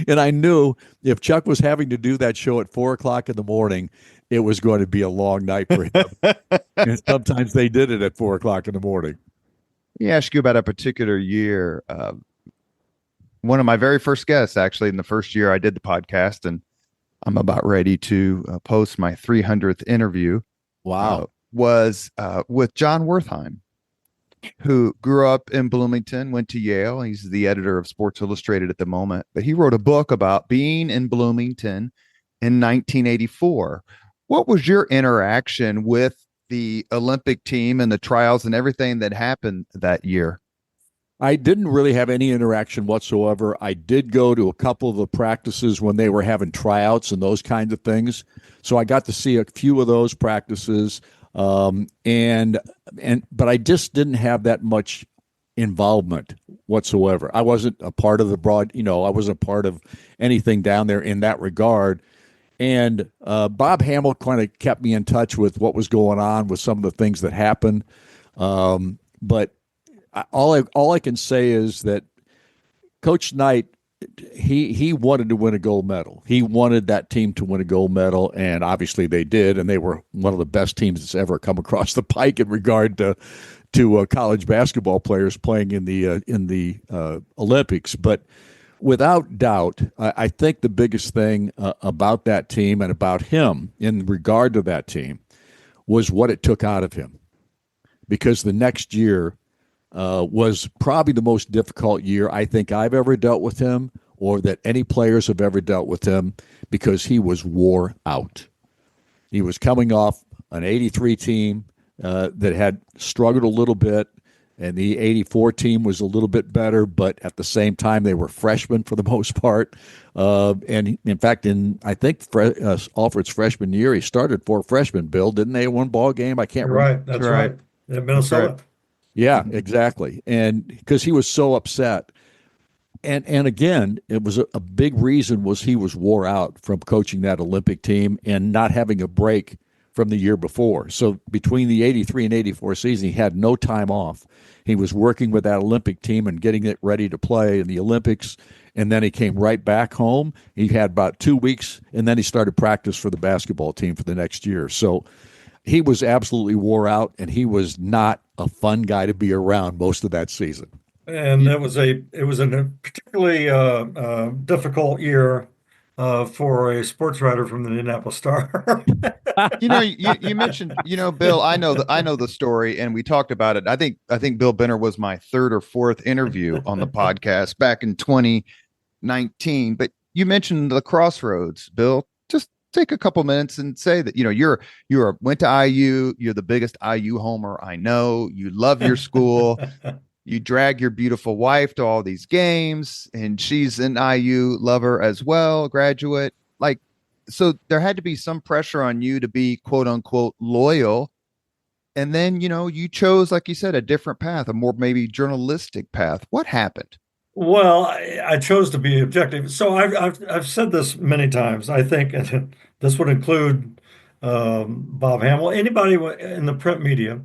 And I knew if Chuck was having to do that show at 4 o'clock in the morning, it was going to be a long night for him. And sometimes they did it at 4 o'clock in the morning. Let me ask you about a particular year. One of my very first guests, actually, in the first year I did the podcast, and I'm about ready to post my 300th interview. Wow. Was with John Wertheim, who grew up in Bloomington, went to Yale. He's the editor of Sports Illustrated at the moment, but he wrote a book about being in Bloomington in 1984. What was your interaction with the Olympic team and the trials and everything that happened that year? I didn't really have any interaction whatsoever. I did go to a couple of the practices when they were having tryouts and those kinds of things. So I got to see a few of those practices. But I just didn't have that much involvement whatsoever. I wasn't a part of I wasn't a part of anything down there in that regard. And Bob Hamill kind of kept me in touch with what was going on with some of the things that happened. But all I can say is that Coach Knight, he wanted to win a gold medal. He wanted that team to win a gold medal, and obviously they did, and they were one of the best teams that's ever come across the pike in regard to to college basketball players playing in the Olympics. But without doubt, I think the biggest thing about that team and about him in regard to that team was what it took out of him. Because the next year was probably the most difficult year I think I've ever dealt with him, or that any players have ever dealt with him, because he was wore out. He was coming off an 83 team that had struggled a little bit, and the 84 team was a little bit better, but at the same time, they were freshmen for the most part. And in fact, I think Alfred's freshman year, he started 4 freshmen, Bill, didn't they, one ball game? I can't You're remember. right. That's right. In Minnesota. Right. Yeah, exactly. And because he was so upset. And again, it was a big reason was he was wore out from coaching that Olympic team and not having a break from the year before. So between the 83 and 84 season, he had no time off. He was working with that Olympic team and getting it ready to play in the Olympics. And then he came right back home. He had about 2 weeks, and then he started practice for the basketball team for the next year. So he was absolutely wore out, and he was not a fun guy to be around most of that season. And it was a particularly difficult year for a sports writer from the Indianapolis Star. You mentioned, Bill, I know the story, and we talked about it. I think Bill Benner was my 3rd or 4th interview on the podcast back in 2019. But you mentioned the crossroads, Bill. Just take a couple minutes and say that you went to IU. You're the biggest IU homer I know. You love your school. You drag your beautiful wife to all these games, and she's an IU lover as well, graduate. So there had to be some pressure on you to be quote unquote loyal. And then, you chose, like you said, a different path, a more maybe journalistic path. What happened? Well, I chose to be objective. So I've said this many times. I think and this would include Bob Hamill, anybody in the print media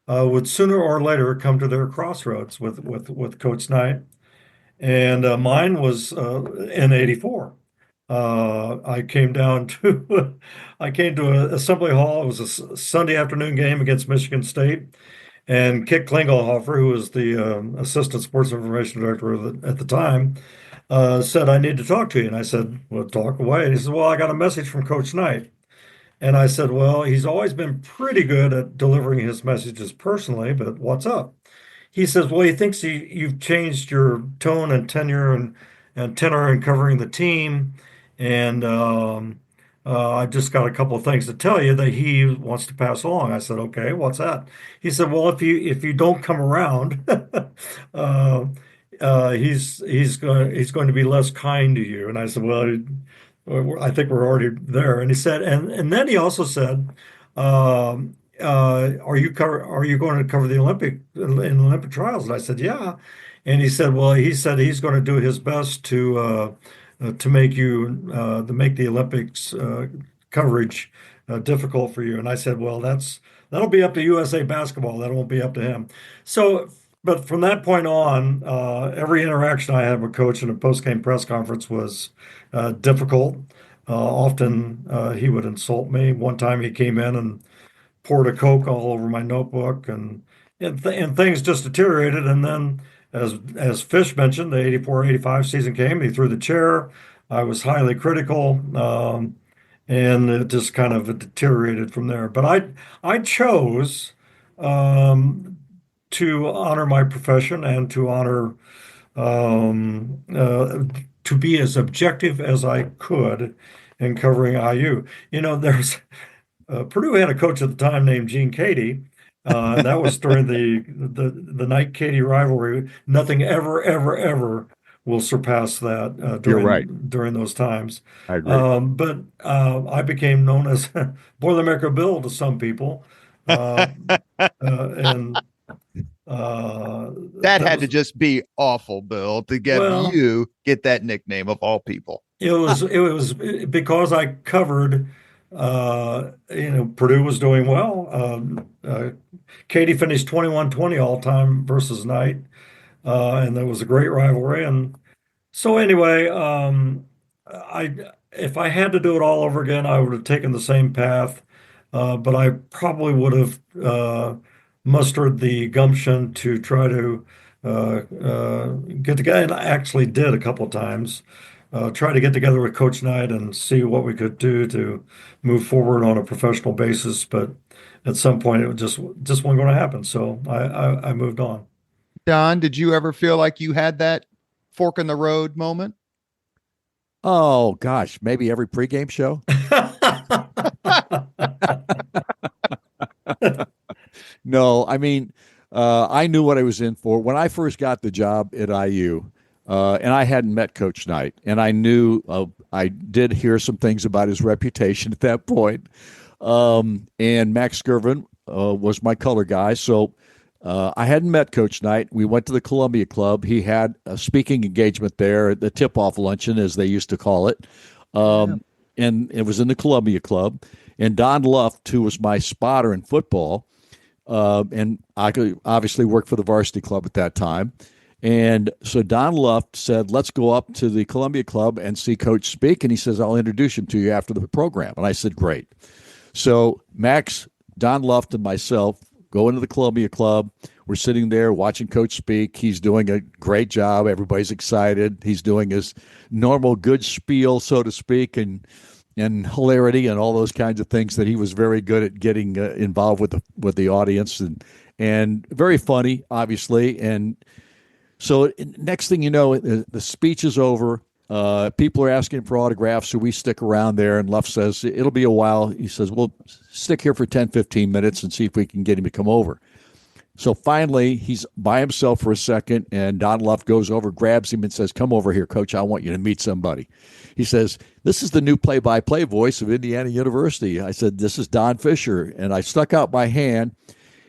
would sooner or later come to their crossroads with Coach Knight. And mine was in '84. I came down to I came to Assembly Hall. It was a Sunday afternoon game against Michigan State, and Kit Klingelhofer, who was the assistant sports information director at the time, said, "I need to talk to you." And I said, "Well, talk away." And he said, "Well, I got a message from Coach Knight." And I said, "Well, he's always been pretty good at delivering his messages personally, but what's up?" He says, "Well, he thinks you've changed your tone and tenor in covering the team, and I just got a couple of things to tell you that he wants to pass along." I said, "Okay, what's that?" He said, "Well, if you don't come around, uh, he's going to be less kind to you." And I said, "Well, I think we're already there." And he said, and then he also said, are you going to cover the Olympic trials?" And I said, "Yeah." And he said, "Well, he said he's going to do his best to make the Olympics coverage difficult for you." And I said, "Well, that'll be up to USA Basketball. That won't be up to him." So, but from that point on, every interaction I had with Coach in a post-game press conference was difficult. Often he would insult me. One time he came in and poured a Coke all over my notebook, and things just deteriorated. And then, as Fish mentioned, the '84-'85 season came. He threw the chair. I was highly critical, and it just kind of deteriorated from there. But I chose to honor my profession and to honor to be as objective as I could in covering IU. Purdue had a coach at the time named Gene Cady. And that was during the Knight Cady rivalry. Nothing ever, ever, ever will surpass that You're right. during those times. I agree. But I became known as Boilermaker Bill to some people. And That had to just be awful, Bill, to get that nickname of all people. It was because I covered, Purdue was doing well. Katie finished 21-20 all time versus Knight, and there was a great rivalry. And so anyway, if I had to do it all over again, I would have taken the same path, but I probably would have mustered the gumption to try to get together, and I actually did a couple of times, try to get together with Coach Knight and see what we could do to move forward on a professional basis. But at some point, it just wasn't going to happen. So I moved on. Don, did you ever feel like you had that fork in the road moment? Oh gosh, maybe every pregame show. No, I mean, I knew what I was in for when I first got the job at IU, and I hadn't met Coach Knight, and I knew I did hear some things about his reputation at that point. And Max Skirvin was my color guy, so I hadn't met Coach Knight. We went to the Columbia Club. He had a speaking engagement there at the tip-off luncheon, as they used to call it, and it was in the Columbia Club. And Don Luft, who was my spotter in football, and I could obviously work for the varsity club at that time. And so Don Luft said, let's go up to the Columbia Club and see Coach speak. And he says, I'll introduce him to you after the program. And I said, great. So Max, Don Luft, and myself go into the Columbia Club. We're sitting there watching Coach speak. He's doing a great job. Everybody's excited. He's doing his normal good spiel, so to speak, and hilarity and all those kinds of things that he was very good at getting involved with the audience, and very funny, obviously. And so next thing you know, the speech is over. People are asking for autographs, so we stick around there, and Luff says, it'll be a while. He says, we'll stick here for 10, 15 minutes and see if we can get him to come over. So finally, he's by himself for a second, and Don Luff goes over, grabs him, and says, come over here, Coach. I want you to meet somebody. He says, this is the new play-by-play voice of Indiana University. I said, this is Don Fischer, and I stuck out my hand.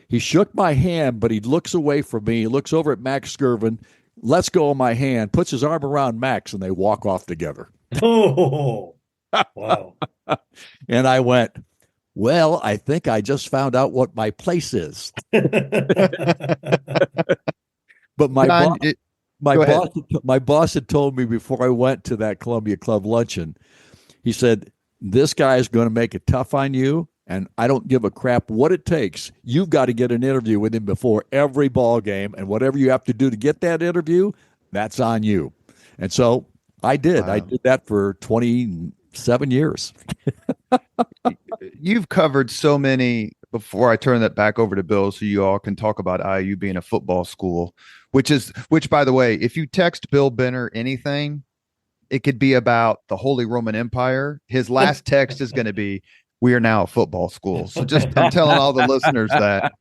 He shook my hand, but he looks away from me. He looks over at Max Skirvin, lets go of my hand, puts his arm around Max, and they walk off together. Oh, wow. And I went, well, I think I just found out what my place is. But my boss had told me before I went to that Columbia Club luncheon, he said, this guy is going to make it tough on you, and I don't give a crap what it takes. You've got to get an interview with him before every ball game, and whatever you have to do to get that interview, that's on you. And so I did. Wow. I did that for 27 years. You've covered so many. Before I turn that back over to Bill, so you all can talk about IU being a football school, which, by the way, if you text Bill Benner anything, it could be about the Holy Roman Empire. His last text is going to be, we are now a football school. So I'm telling all the listeners that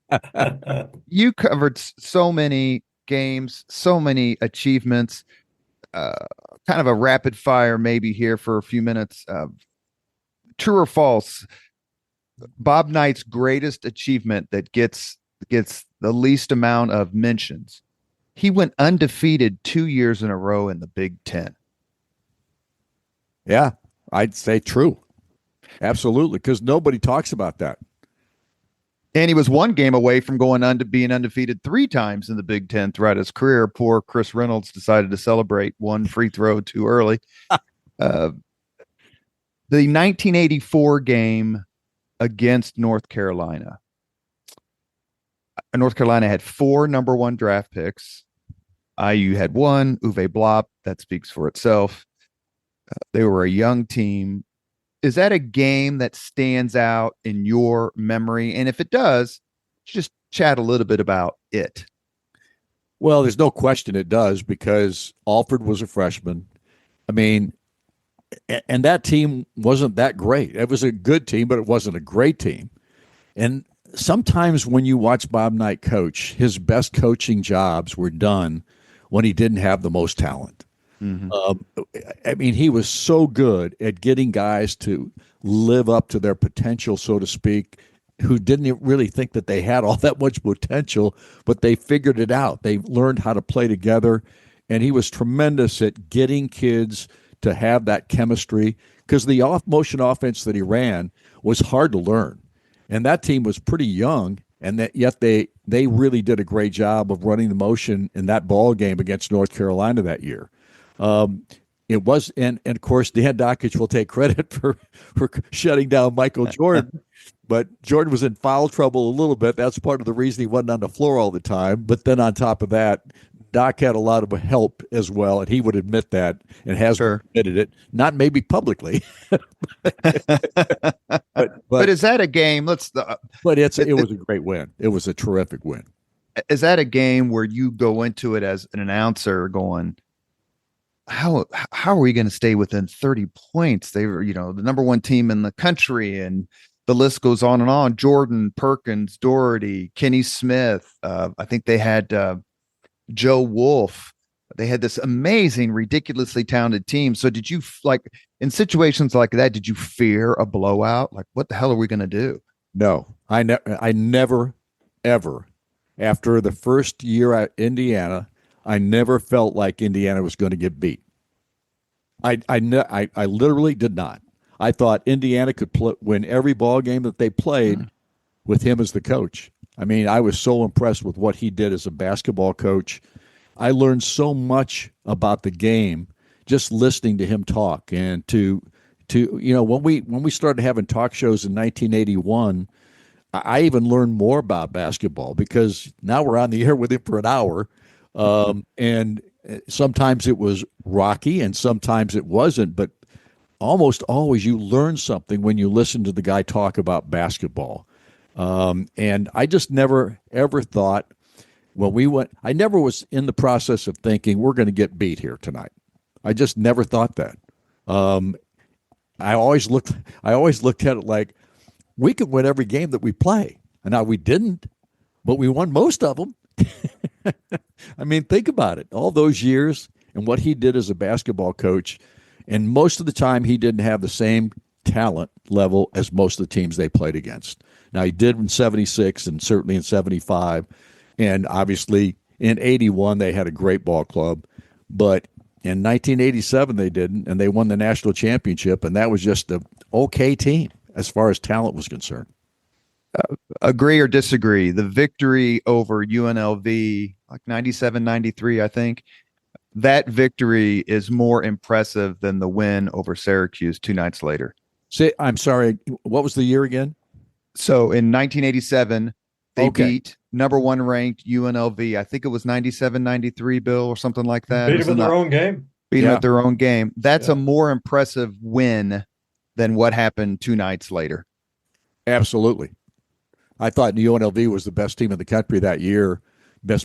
you covered so many games, so many achievements, kind of a rapid fire maybe here for a few minutes. True or false? Bob Knight's greatest achievement that gets the least amount of mentions. He went undefeated 2 years in a row in the Big Ten. Yeah, I'd say true. Absolutely, because nobody talks about that. And he was one game away from being undefeated 3 times in the Big Ten throughout his career. Poor Chris Reynolds decided to celebrate one free throw too early. The 1984 game against North Carolina. North Carolina had 4 number 1 draft picks. IU had 1, Uwe Blop. That speaks for itself. They were a young team. Is that a game that stands out in your memory? And if it does, just chat a little bit about it. Well, there's no question it does, because Alford was a freshman. I mean, and that team wasn't that great. It was a good team, but it wasn't a great team. And sometimes when you watch Bob Knight coach, his best coaching jobs were done when he didn't have the most talent. Mm-hmm. I mean, he was so good at getting guys to live up to their potential, so to speak, who didn't really think that they had all that much potential, but they figured it out. They learned how to play together, and he was tremendous at getting kids to have that chemistry, because the off-motion offense that he ran was hard to learn. And that team was pretty young, and yet they really did a great job of running the motion in that ball game against North Carolina that year. It was, and of course, Dan Dockich will take credit for shutting down Michael Jordan. But Jordan was in foul trouble a little bit. That's part of the reason he wasn't on the floor all the time. But then on top of that, Doc had a lot of help as well, and he would admit that and has Sure. admitted it. Not maybe publicly, But is that a game? But it was a great win. It was a terrific win. Is that a game where you go into it as an announcer going, how are we going to stay within 30 points? They were, the number one team in the country, and the list goes on and on. Jordan, Perkins, Doherty, Kenny Smith. I think they had Joe Wolf. They had this amazing, ridiculously talented team. So did you, like, in situations like that, did you fear a blowout? Like, what the hell are we going to do? No, I never, ever, after the first year at Indiana, I never felt like Indiana was going to get beat. I literally did not. I thought Indiana could win every ball game that they played with him as the coach. I mean, I was so impressed with what he did as a basketball coach. I learned so much about the game just listening to him talk, and to when we started having talk shows in 1981, I even learned more about basketball because now we're on the air with him for an hour, and sometimes it was rocky and sometimes it wasn't, but almost always you learn something when you listen to the guy talk about basketball. And I just never, ever thought I never was in the process of thinking we're going to get beat here tonight. I just never thought that. I always looked at it like we could win every game that we play. And now we didn't, but we won most of them. I mean, think about it. All those years and what he did as a basketball coach, and most of the time he didn't have the same talent level as most of the teams they played against. Now, he did in 76 and certainly in 75, and obviously in 81 they had a great ball club, but in 1987 they didn't, and they won the national championship, and that was just an okay team as far as talent was concerned. Agree or disagree? The victory over UNLV, like 97-93, I think, that victory is more impressive than the win over Syracuse 2 nights later. I'm sorry, what was the year again? So in 1987, they beat number one ranked UNLV. I think it was 97-93, Bill, or something like that. Beat them in their own game. Beat them at their own game. That's a more impressive win than what happened 2 nights later. Absolutely. I thought UNLV was the best team in the country that year,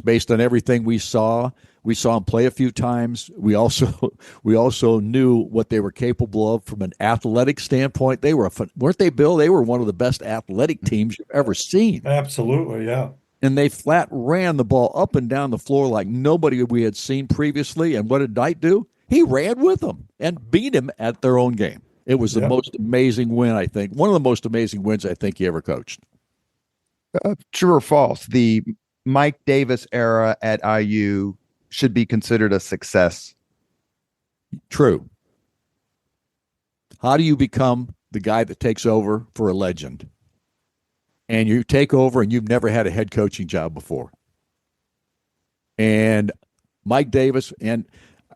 based on everything we saw. We saw them play a few times. We also knew what they were capable of from an athletic standpoint. They weren't they, Bill? They were one of the best athletic teams you've ever seen. Absolutely, yeah. And they flat ran the ball up and down the floor like nobody we had seen previously. And what did Knight do? He ran with them and beat him at their own game. It was the most amazing win, I think. One of the most amazing wins I think he ever coached. True or false? The Mike Davis era at IU should be considered a success. True. How do you become the guy that takes over for a legend? And you take over and you've never had a head coaching job before. And Mike Davis, and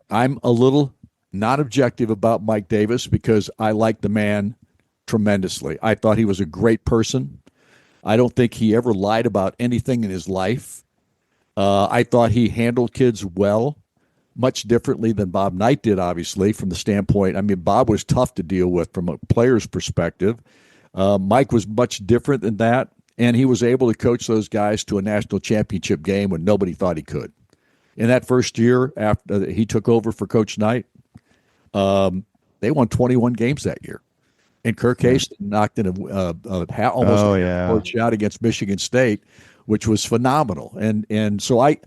I'm a little not objective about Mike Davis because I like the man tremendously. I thought he was a great person. I don't think he ever lied about anything in his life. I thought he handled kids well, much differently than Bob Knight did, obviously, from the standpoint. I mean, Bob was tough to deal with from a player's perspective. Mike was much different than that, and he was able to coach those guys to a national championship game when nobody thought he could. In that first year after he took over for Coach Knight, they won 21 games that year. And Kirk Haston knocked in almost a shot against Michigan State, which was phenomenal. And so I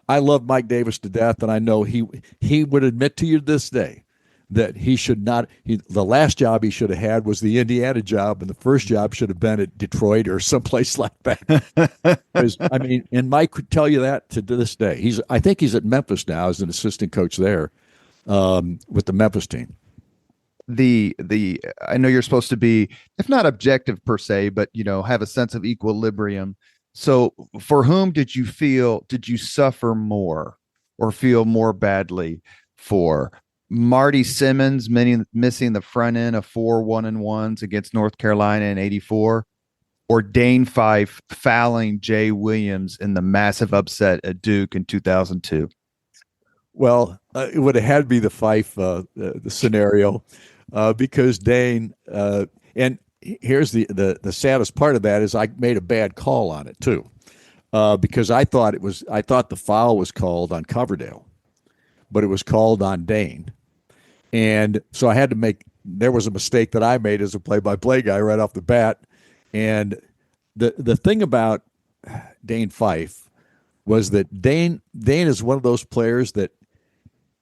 love Mike Davis to death, and I know he would admit to you this day that he should not. The last job he should have had was the Indiana job, and the first job should have been at Detroit or someplace like that. I mean, and Mike could tell you that to this day. I think he's at Memphis now as an assistant coach there with the Memphis team. I know you're supposed to be, if not objective per se, but have a sense of equilibrium. So for whom did you suffer more or feel more badly for? Marty Simmons missing the front end of 4 1-and-1s against North Carolina in '84, or Dane Fife fouling Jay Williams in the massive upset at Duke in 2002? Well, it would have had to be the Fife the scenario because Dane and here's the saddest part of that is I made a bad call on it too because I thought the foul was called on Coverdale, but it was called on Dane, and so I had to there was a mistake that I made as a play-by-play guy right off the bat, and the thing about Dane Fife was that Dane is one of those players that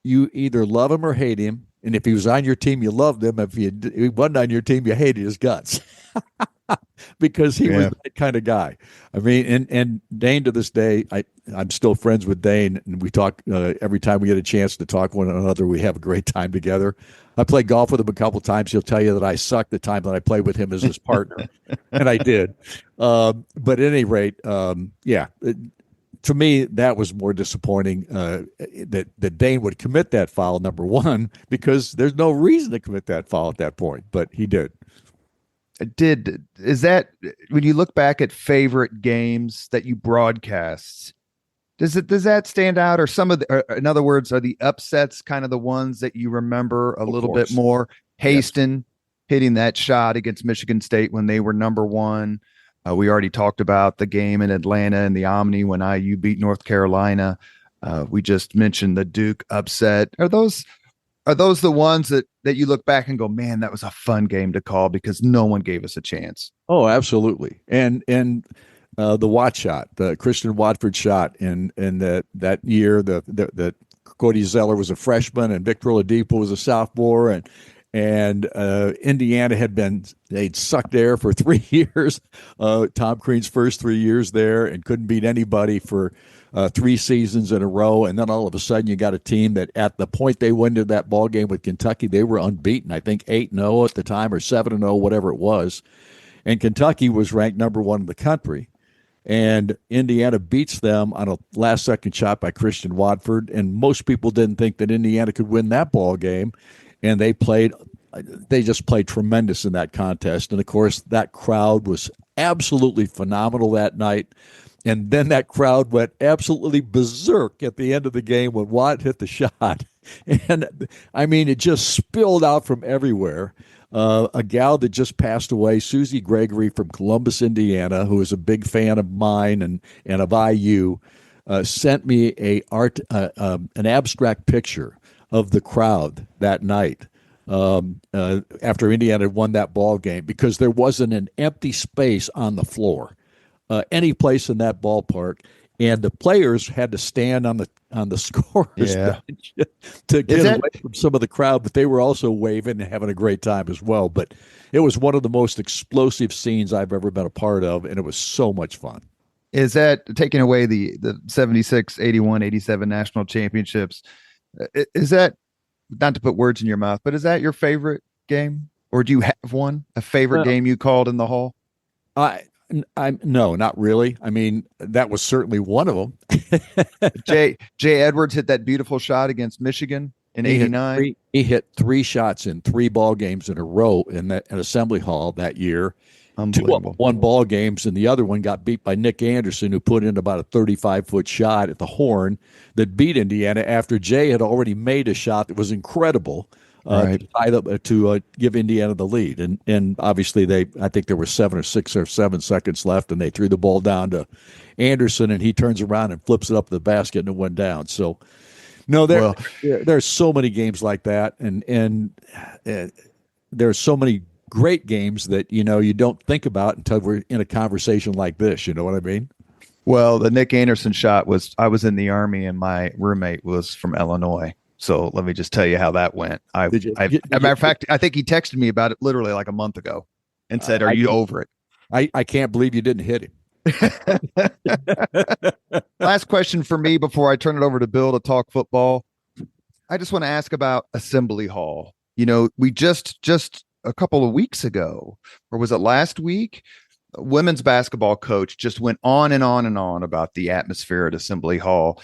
you either love him or hate him. And if he was on your team, you loved him. If he wasn't on your team, you hated his guts because he was that kind of guy. I mean, and Dane to this day, I'm still friends with Dane, and we talk every time we get a chance to talk one another. We have a great time together. I played golf with him a couple times. He'll tell you that I sucked the time that I played with him as his partner, and I did. But at any rate, to me, that was more disappointing that Dane would commit that foul, number one, because there's no reason to commit that foul at that point, but he did. Is that when you look back at favorite games that you broadcast, does that stand out, or in other words, are the upsets kind of the ones that you remember a little bit more? Haston hitting that shot against Michigan State when they were number one. We already talked about the game in Atlanta and the Omni when IU beat North Carolina. We just mentioned the Duke upset. Are those the ones that you look back and go, man, that was a fun game to call because no one gave us a chance? Oh, absolutely. And the Watt shot, the Christian Watford shot in that year, that Cody Zeller was a freshman and Victor Oladipo was a sophomore, and Indiana they'd sucked air for 3 years. Tom Crean's first 3 years there, and couldn't beat anybody for 3 seasons in a row. And then all of a sudden you got a team that at the point they went into that ball game with Kentucky, they were unbeaten. I think 8-0 at the time, or 7-0, whatever it was. And Kentucky was ranked number one in the country. And Indiana beats them on a last-second shot by Christian Watford. And most people didn't think that Indiana could win that ball game. And they just played tremendous in that contest. And, of course, that crowd was absolutely phenomenal that night. And then that crowd went absolutely berserk at the end of the game when Watt hit the shot. And, I mean, it just spilled out from everywhere. A gal that just passed away, Susie Gregory from Columbus, Indiana, who is a big fan of mine and of IU, sent me an abstract picture of the crowd that night after Indiana had won that ball game, because there wasn't an empty space on the floor, any place in that ballpark, and the players had to stand on the scorer's bench to get away from some of the crowd, but they were also waving and having a great time as well. But it was one of the most explosive scenes I've ever been a part of, and it was so much fun. Is that taking away the 76, 81, 87 national championships? Is that, not to put words in your mouth, but is that your favorite game, or do you have a favorite game you called in the hall? No, not really. I mean, that was certainly one of them. Jay Edwards hit that beautiful shot against Michigan in '89. He hit 3 shots in 3 ball games in a row in Assembly Hall that year. Unbelievable. 2 ball games, and the other one got beat by Nick Anderson, who put in about a 35-foot shot at the horn that beat Indiana after Jay had already made a shot that was incredible to give Indiana the lead. And obviously I think there were 7 or 6 or 7 seconds left, and they threw the ball down to Anderson, and he turns around and flips it up the basket, and it went down. So, no, there's so many games like that, and there's so many great games that you don't think about until we're in a conversation like this. You know what I mean? Well, the Nick Anderson shot I was in the Army, and my roommate was from Illinois. So let me just tell you how that went. As a matter of fact, I think he texted me about it literally like a month ago and said, "Are you over it?" I can't believe you didn't hit him. Last question for me before I turn it over to Bill to talk football. I just want to ask about Assembly Hall. We just a couple of weeks ago, or was it last week, a women's basketball coach just went on and on and on about the atmosphere at Assembly Hall.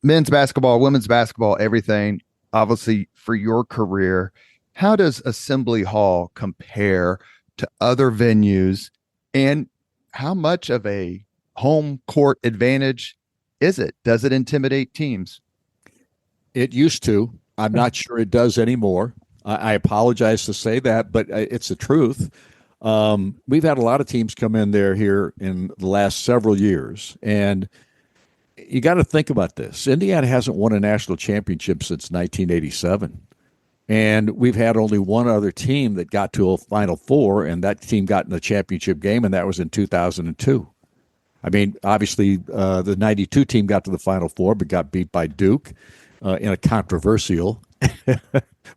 Men's basketball, women's basketball, everything. obviously for your career, how does Assembly Hall compare to other venues, and how much of a home court advantage is it? Does it intimidate teams? It used to. I'm not sure it does anymore. I apologize to say that, but it's the truth. We've had a lot of teams come in there here in the last several years, and you got to think about this. Indiana hasn't won a national championship since 1987. And we've had only one other team that got to a Final Four, and that team got in the championship game, and that was in 2002. I mean, obviously, the 92 team got to the Final Four, but got beat by Duke in a controversial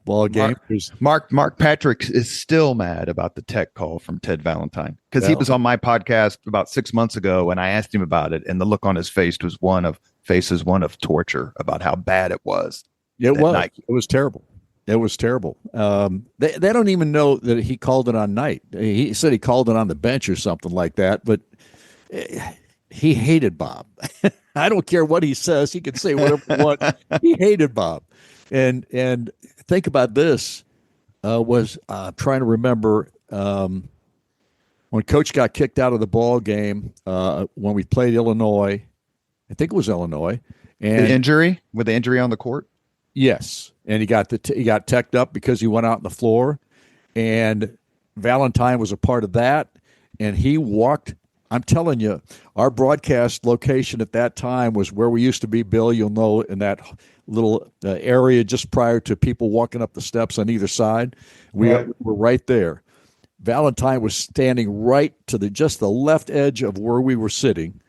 ball game. Mark Patrick is still mad about the tech call from Ted Valentine, because he was on my podcast about 6 months ago, and I asked him about it, and the look on his face was one of torture about how bad it was. It was terrible. It was terrible. They don't even know that he called it on Knight. He said he called it on the bench or something like that, but he hated Bob. I don't care what he says. He can say whatever he wants. He hated Bob. And think about this. Was trying to remember when Coach got kicked out of the ball game when we played Illinois. I think it was Illinois. And the injury on the court. Yes, and he got teched up because he went out on the floor, and Valentine was a part of that, and he walked. I'm telling you, our broadcast location at that time was where we used to be, Bill. You'll know, in that little area just prior to people walking up the steps on either side. We were right there. Valentine was standing right to just the left edge of where we were sitting,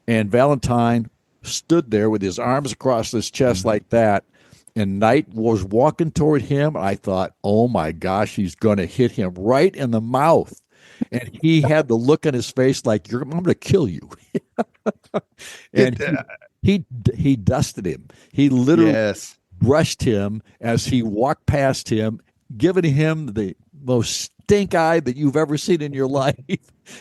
and Valentine stood there with his arms across his chest like that. And Knight was walking toward him. I thought, oh my gosh, he's going to hit him right in the mouth. And he had the look on his face like, I'm going to kill you. And he dusted him. He literally brushed him as he walked past him, giving him the most stink eye that you've ever seen in your life.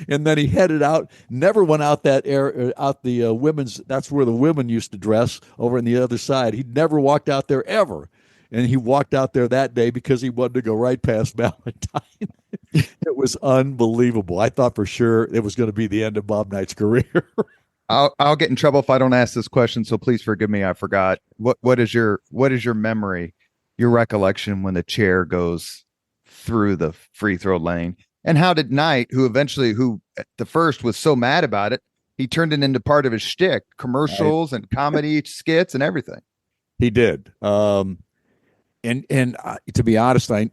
And then he headed out, never went out the women's, that's where the women used to dress, over on the other side. He never walked out there ever. And he walked out there that day because he wanted to go right past Valentine. It was unbelievable. I thought for sure it was going to be the end of Bob Knight's career. I'll get in trouble if I don't ask this question, so please forgive me. I forgot. What is your memory, your recollection when the chair goes through the free throw lane? And how did Knight, who at the first was so mad about it, he turned it into part of his shtick, commercials and comedy skits and everything. He did. And to be honest, I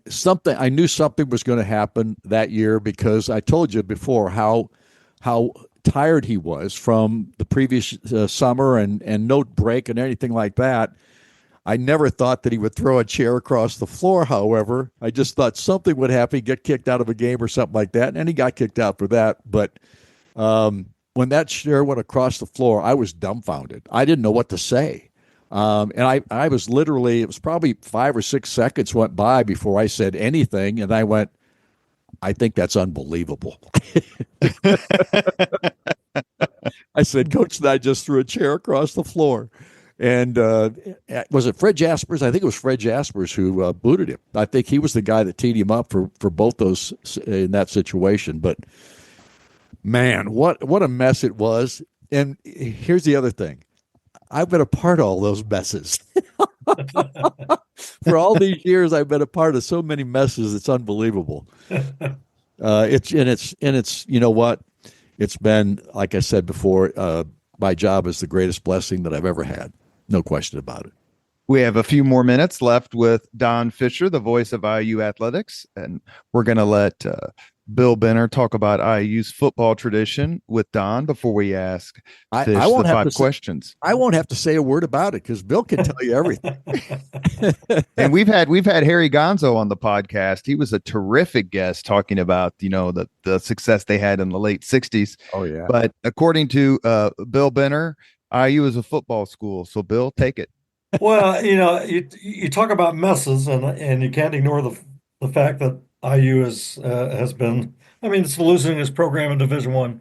knew something was going to happen that year, because I told you before how tired he was from the previous summer and no break and anything like that. I never thought that he would throw a chair across the floor, however. I just thought something would happen, get kicked out of a game or something like that, and he got kicked out for that. But when that chair went across the floor, I was dumbfounded. I didn't know what to say. And I was literally, it was probably 5 or 6 seconds went by before I said anything, and I went, I think that's unbelievable. I said, Coach Knight just threw a chair across the floor. And was it Fred Jaspers? I think it was Fred Jaspers who booted him. I think he was the guy that teed him up for both those in that situation. But, man, what a mess it was. And here's the other thing. I've been a part of all those messes. For all these years, I've been a part of so many messes. It's unbelievable. It's you know what? It's been, like I said before, my job is the greatest blessing that I've ever had. No question about it. We have a few more minutes left with Don Fischer, the voice of IU athletics, and we're going to let Bill Benner talk about IU's football tradition with Don before we ask Fish the 5 questions. I won't have to say a word about it because Bill can tell you everything. And we've had Harry Gonzo on the podcast. He was a terrific guest talking about the success they had in the late 60s. Oh yeah. But according to Bill Benner, IU is a football school. So Bill, take it. Well, you talk about messes, and you can't ignore the fact that IU has been, it's the losingest program in Division I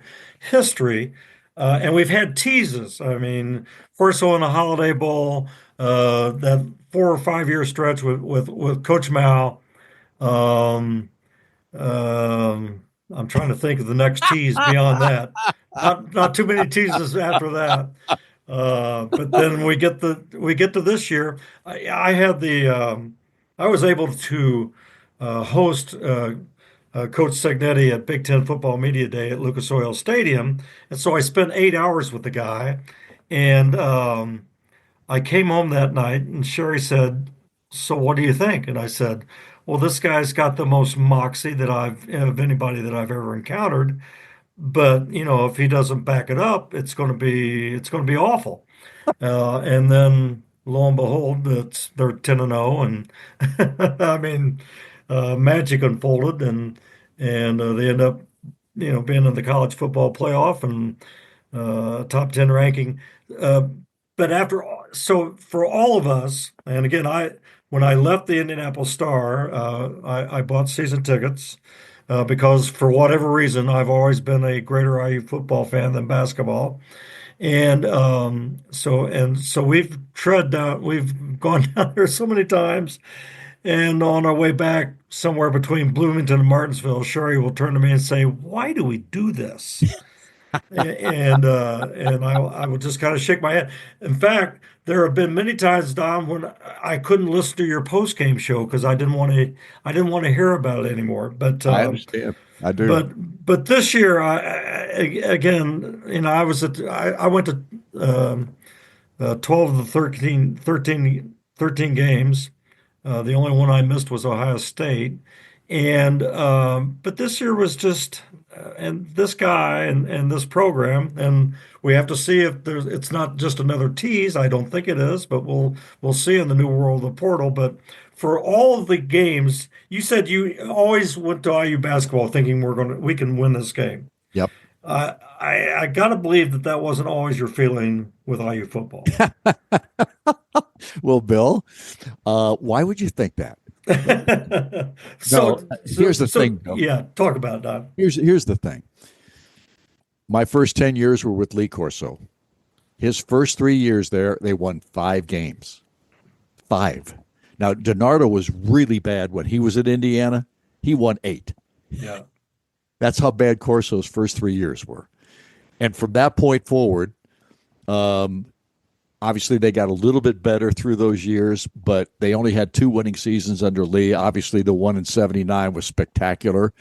history. And we've had teases. First in the Holiday Bowl, that 4 or 5 year stretch with Coach Mao. Um, I'm trying to think of the next tease beyond that. Not too many teases after that. But then we get to this year. I had I was able to host Coach Segnetti at Big Ten Football Media Day at Lucas Oil Stadium, and so I spent 8 hours with the guy, and I came home that night, and Sherry said, "So what do you think?" And I said, "Well, this guy's got the most moxie that of anybody that I've ever encountered. But if he doesn't back it up, it's going to be awful." And then lo and behold, they're 10-0, and I mean, magic unfolded, and they end up, being in the college football playoff and top 10 ranking. Uh, but so for all of us, and again, when I left the Indianapolis Star, I bought season tickets because for whatever reason, I've always been a greater IU football fan than basketball. And so we've gone down there so many times. And on our way back, somewhere between Bloomington and Martinsville, Sherry will turn to me and say, "Why do we do this?" And I would just kind of shake my head. In fact, there have been many times, Don, when I couldn't listen to your post game show because I didn't want to hear about it anymore. But I understand. I do. but this year, again, I went to 12 of the 13 games. The only one I missed was Ohio State. And but this year was just and this guy and this program, and we have to see if it's not just another tease. I don't think it is, but we'll see in the new world of the portal. But for all of the games, you said you always went to IU basketball thinking we can win this game. Yep. I got to believe that wasn't always your feeling with IU football. Well, Bill, why would you think that? Here's the thing, Bill. Yeah, talk about it, Don. Here's the thing. My first 10 years were with Lee Corso. His first 3 years there, they won 5 games. 5. Now, DiNardo was really bad when he was at Indiana. He won 8. Yeah. That's how bad Corso's first 3 years were. And from that point forward, obviously they got a little bit better through those years, but they only had 2 winning seasons under Lee. Obviously, the one in 79 was spectacular,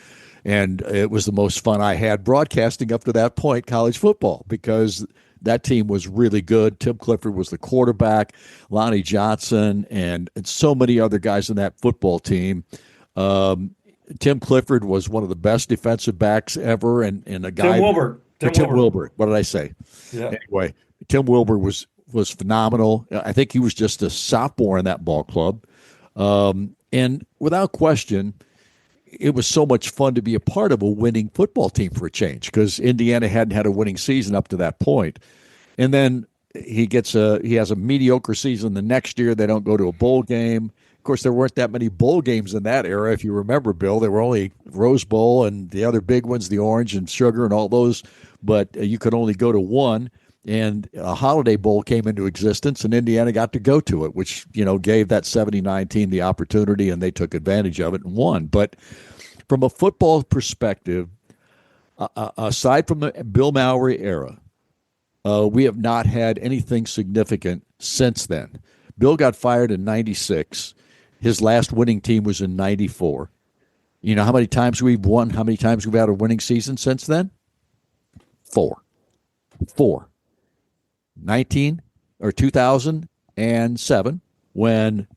and it was the most fun I had broadcasting up to that point, college football, because that team was really good. Tim Clifford was the quarterback, Lonnie Johnson, and so many other guys in that football team. Tim Clifford was one of the best defensive backs ever, and a guy. Tim Wilbur. What did I say? Yeah. Anyway, Tim Wilbur was phenomenal. I think he was just a sophomore in that ball club, and without question, it was so much fun to be a part of a winning football team for a change, because Indiana hadn't had a winning season up to that point. And then he has a mediocre season the next year. They don't go to a bowl game. Of course, there weren't that many bowl games in that era. If you remember, Bill, there were only Rose Bowl and the other big ones, the Orange and Sugar and all those, but you could only go to one. And a Holiday Bowl came into existence, and Indiana got to go to it, which, gave that 79 team the opportunity, and they took advantage of it and won. But from a football perspective, aside from the Bill Mowry era, we have not had anything significant since then. Bill got fired in 96. His last winning team was in 94. You know how many times we've won? How many times we've had a winning season since then? 4. 2007, when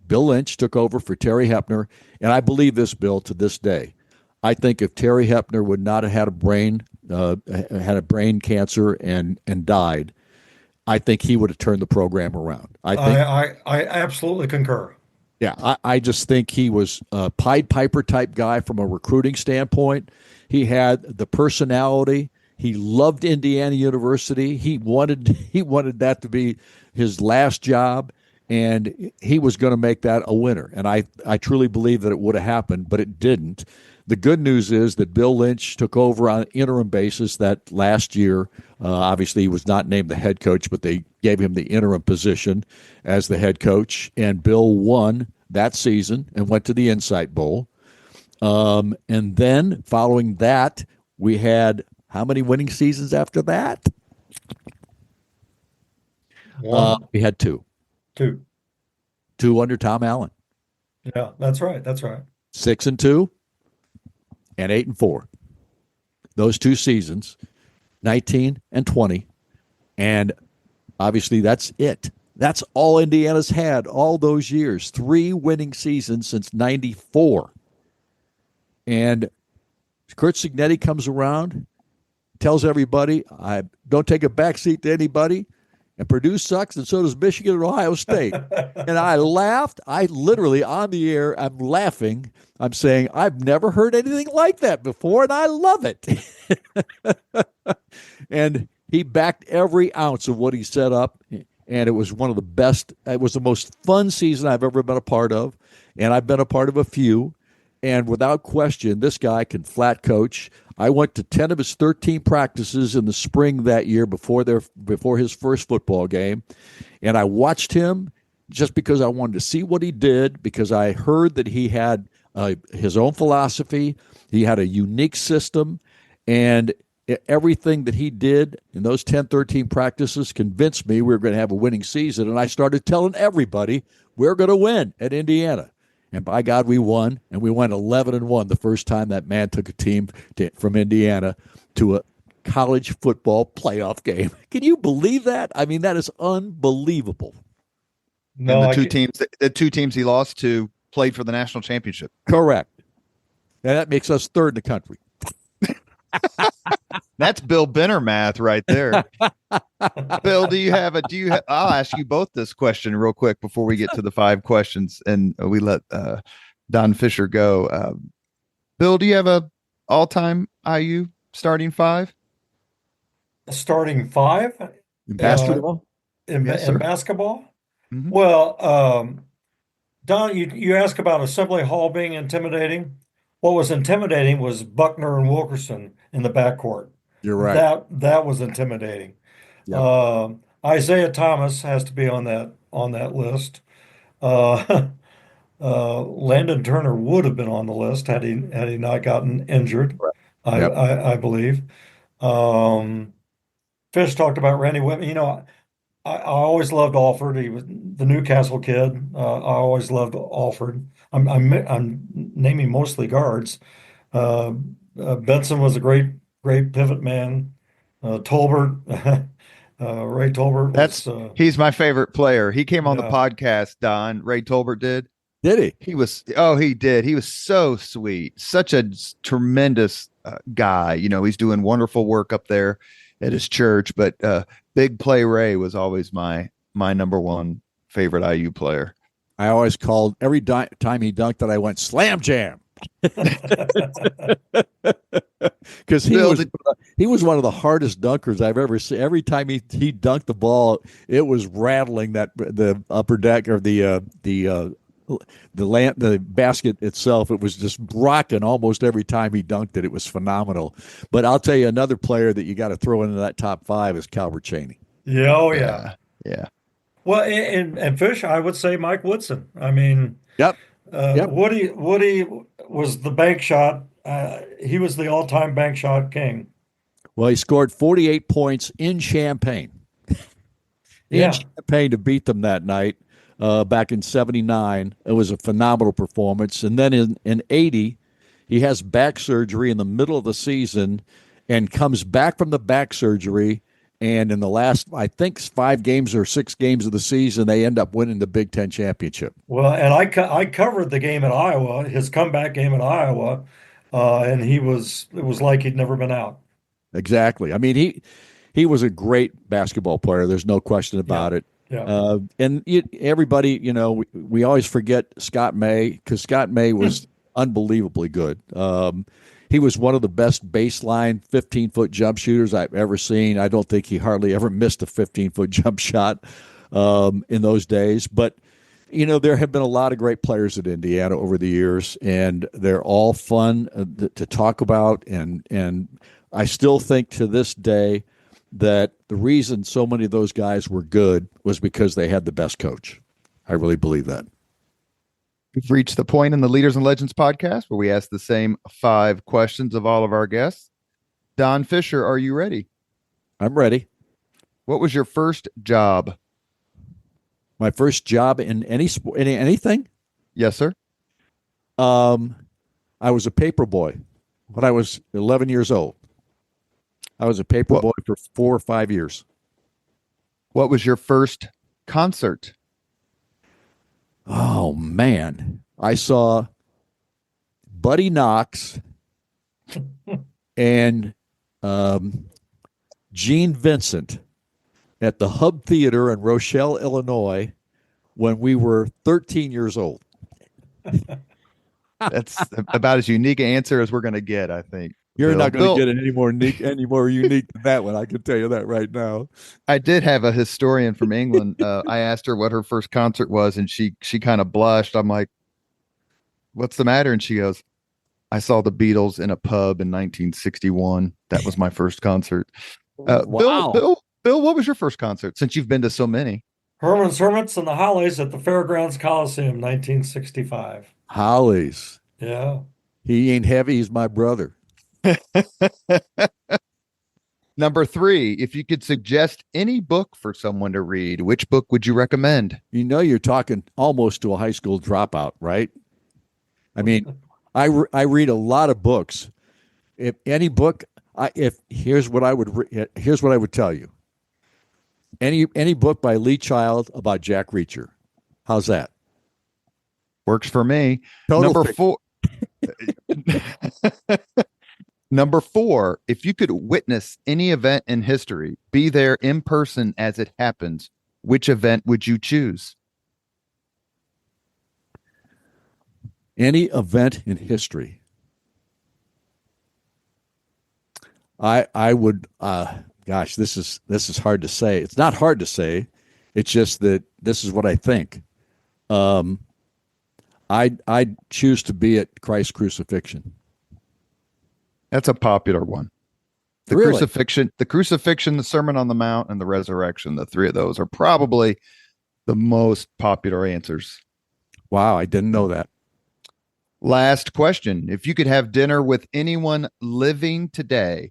Bill Lynch took over for Terry Hepner, and I believe this, Bill, to this day. I think if Terry Hepner would not have had a brain cancer and died, I think he would have turned the program around. I absolutely concur. Yeah, I just think he was a Pied Piper type guy from a recruiting standpoint. He had the personality. He loved Indiana University. He wanted that to be his last job. and he was going to make that a winner. And I truly believe that it would have happened, but it didn't. The good news is that Bill Lynch took over on an interim basis that last year. Obviously, he was not named the head coach, but they gave him the interim position as the head coach, and Bill won that season and went to the Insight Bowl. And then following that, we had how many winning seasons after that? We had two. Two under Tom Allen. Yeah, that's right. That's right. 6-2 and 8-4. Those 2 seasons, 19 and 20. And obviously that's it. That's all Indiana's had all those years. 3 winning seasons since 94. And Curt Cignetti comes around, tells everybody, I don't take a backseat to anybody. And Purdue sucks, and so does Michigan and Ohio State. And I laughed. I literally, on the air, I'm laughing. I'm saying, I've never heard anything like that before, and I love it. And he backed every ounce of what he set up, and it was one of the best. It was the most fun season I've ever been a part of, and I've been a part of a few. And without question, this guy can flat coach. I went to 10 of his 13 practices in the spring that year before his first football game. And I watched him just because I wanted to see what he did, because I heard that he had his own philosophy. He had a unique system. And everything that he did in those 10, 13 practices convinced me we were going to have a winning season. And I started telling everybody we're going to win at Indiana. And by God, we won, and we went 11-1 the first time that man took a team from Indiana to a college football playoff game. Can you believe that? I mean, that is unbelievable. No, and the two teams he lost to played for the national championship. Correct. And that makes us third in the country. That's Bill Benner math right there. Bill, I'll ask you both this question real quick before we get to the 5 questions and we let Don Fischer go. Bill, do you have a all-time IU starting 5? Starting 5? In basketball? In basketball? Mm-hmm. Well, Don, you ask about Assembly Hall being intimidating. What was intimidating was Buckner and Wilkerson in the backcourt. You're right. That was intimidating. Yep. Isaiah Thomas has to be on that list. Landon Turner would have been on the list had he not gotten injured. Right. Yep. I believe. Fish talked about Randy Whitman. You know, I always loved Alford. He was the Newcastle kid. I always loved Alford. I'm naming mostly guards. Benson was a great pivot man. Tolbert, Ray Tolbert. He's my favorite player. He came on the podcast, Don. Ray Tolbert did. Did he? He did. He was so sweet. Such a tremendous guy. You know, he's doing wonderful work up there at his church, but Big Play Ray was always my number one favorite IU player. I always called every time he dunked that I went slam jam. Because he was one of the hardest dunkers I've ever seen. Every time he dunked the ball, it was rattling the upper deck or the basket itself. It was just rocking almost every time he dunked it. It was phenomenal. But I'll tell you, another player that you got to throw into that top 5 is Calvert Chaney. Yeah, oh yeah. Well, and Fish, I would say Mike Woodson. I mean, yep. Woody was the bank shot. He was the all-time bank shot king. Well, he scored 48 points in Champaign. Champaign to beat them that night back in 79. It was a phenomenal performance. And then in 80, he has back surgery in the middle of the season and comes back from the back surgery. And in the last, I think, 5 games or 6 games of the season, they end up winning the Big Ten championship. Well, and I covered the game at Iowa, his comeback game at Iowa, and it was like he'd never been out. Exactly. I mean, he was a great basketball player. There's no question about it. Yeah. Everybody, you know, we always forget Scott May, because Scott May was unbelievably good. He was one of the best baseline 15-foot jump shooters I've ever seen. I don't think he hardly ever missed a 15-foot jump shot. in those days. But there have been a lot of great players at Indiana over the years, and they're all fun to talk about. And I still think to this day that the reason so many of those guys were good was because they had the best coach. I really believe that. We've reached the point in the Leaders and Legends podcast where we ask the same 5 questions of all of our guests. Don Fischer, are you ready? I'm ready. What was your first job? My first job in anything? Yes, sir. I was a paper boy when I was 11 years old. I was a paper boy for 4 or 5 years. What was your first concert? Oh, man. I saw Buddy Knox and Gene Vincent at the Hub Theater in Rochelle, Illinois, when we were 13 years old. That's about as unique an answer as we're going to get, I think. You're not going to get it any more unique than that one. I can tell you that right now. I did have a historian from England. I asked her what her first concert was, and she kind of blushed. I'm like, "What's the matter?" And she goes, "I saw the Beatles in a pub in 1961. That was my first concert." Wow. Bill, what was your first concert? Since you've been to so many. Herman's Hermits and the Hollies at the Fairgrounds Coliseum, 1965. Hollies. Yeah. He ain't heavy. He's my brother. Number 3, if you could suggest any book for someone to read, which book would you recommend? You're talking almost to a high school dropout, right? I mean, I read a lot of books. If any book, here's what I would tell you. Any book by Lee Child about Jack Reacher. How's that? Works for me. Total Number 4, if you could witness any event in history, be there in person as it happens, which event would you choose? Any event in history. I would gosh, this is hard to say. It's not hard to say. It's just that this is what I think. I'd choose to be at Christ's crucifixion. That's a popular one. The Really? crucifixion, the Sermon on the Mount, and the resurrection. The 3 of those are probably the most popular answers. Wow, I didn't know that. Last question. If you could have dinner with anyone living today,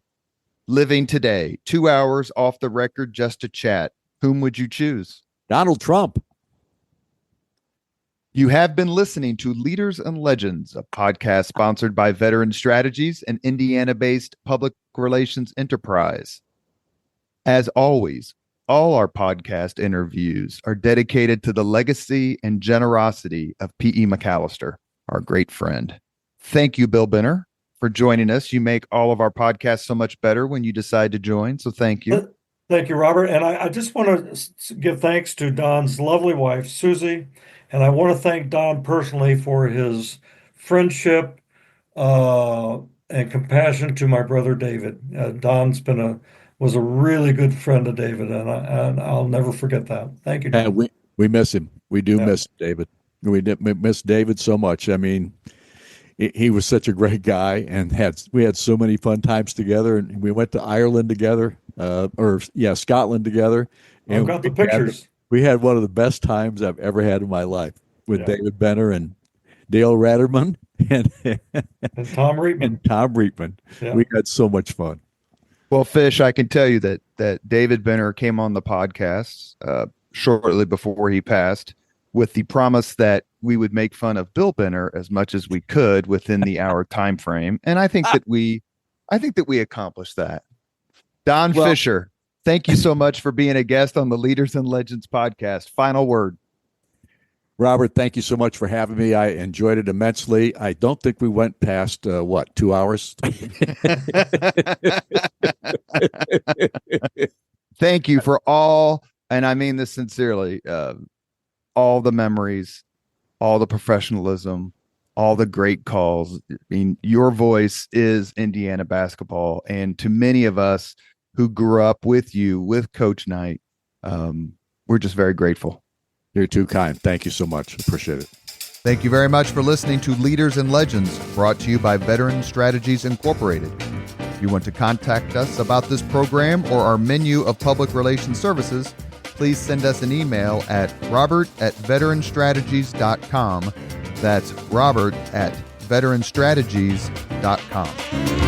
2 hours off the record just to chat, whom would you choose? Donald Trump. You have been listening to Leaders and Legends, a podcast sponsored by Veteran Strategies, an Indiana-based public relations enterprise. As always, all our podcast interviews are dedicated to the legacy and generosity of P.E. McAllister, our great friend. Thank you, Bill Benner, for joining us. You make all of our podcasts so much better when you decide to join, so thank you. Thank you, Robert. And I just want to give thanks to Don's lovely wife, Susie. And I want to thank Don personally for his friendship and compassion to my brother David. Don's was a really good friend of David, and I'll never forget that. Thank you, Don. We miss him. We do miss David. We miss David so much. I mean, he was such a great guy, and we had so many fun times together. And we went to Ireland together, Scotland together. And I've got the pictures. We had one of the best times I've ever had in my life with David Benner and Dale Ratterman and Tom Reitman. Yeah. We had so much fun. Well, Fish, I can tell you that David Benner came on the podcast shortly before he passed with the promise that we would make fun of Bill Benner as much as we could within the hour time frame, and I think that we accomplished that. Don Fischer, thank you so much for being a guest on the Leaders and Legends podcast. Final word. Robert, thank you so much for having me. I enjoyed it immensely. I don't think we went past, 2 hours? Thank you for all, and I mean this sincerely, all the memories, all the professionalism, all the great calls. I mean, your voice is Indiana basketball, and to many of us who grew up with you, with Coach Knight, we're just very grateful. You're too kind. Thank you so much. Appreciate it. Thank you very much for listening to Leaders and Legends, brought to you by Veteran Strategies Incorporated. If you want to contact us about this program or our menu of public relations services, please send us an email at robert@veteranstrategies.com. That's robert@veteranstrategies.com.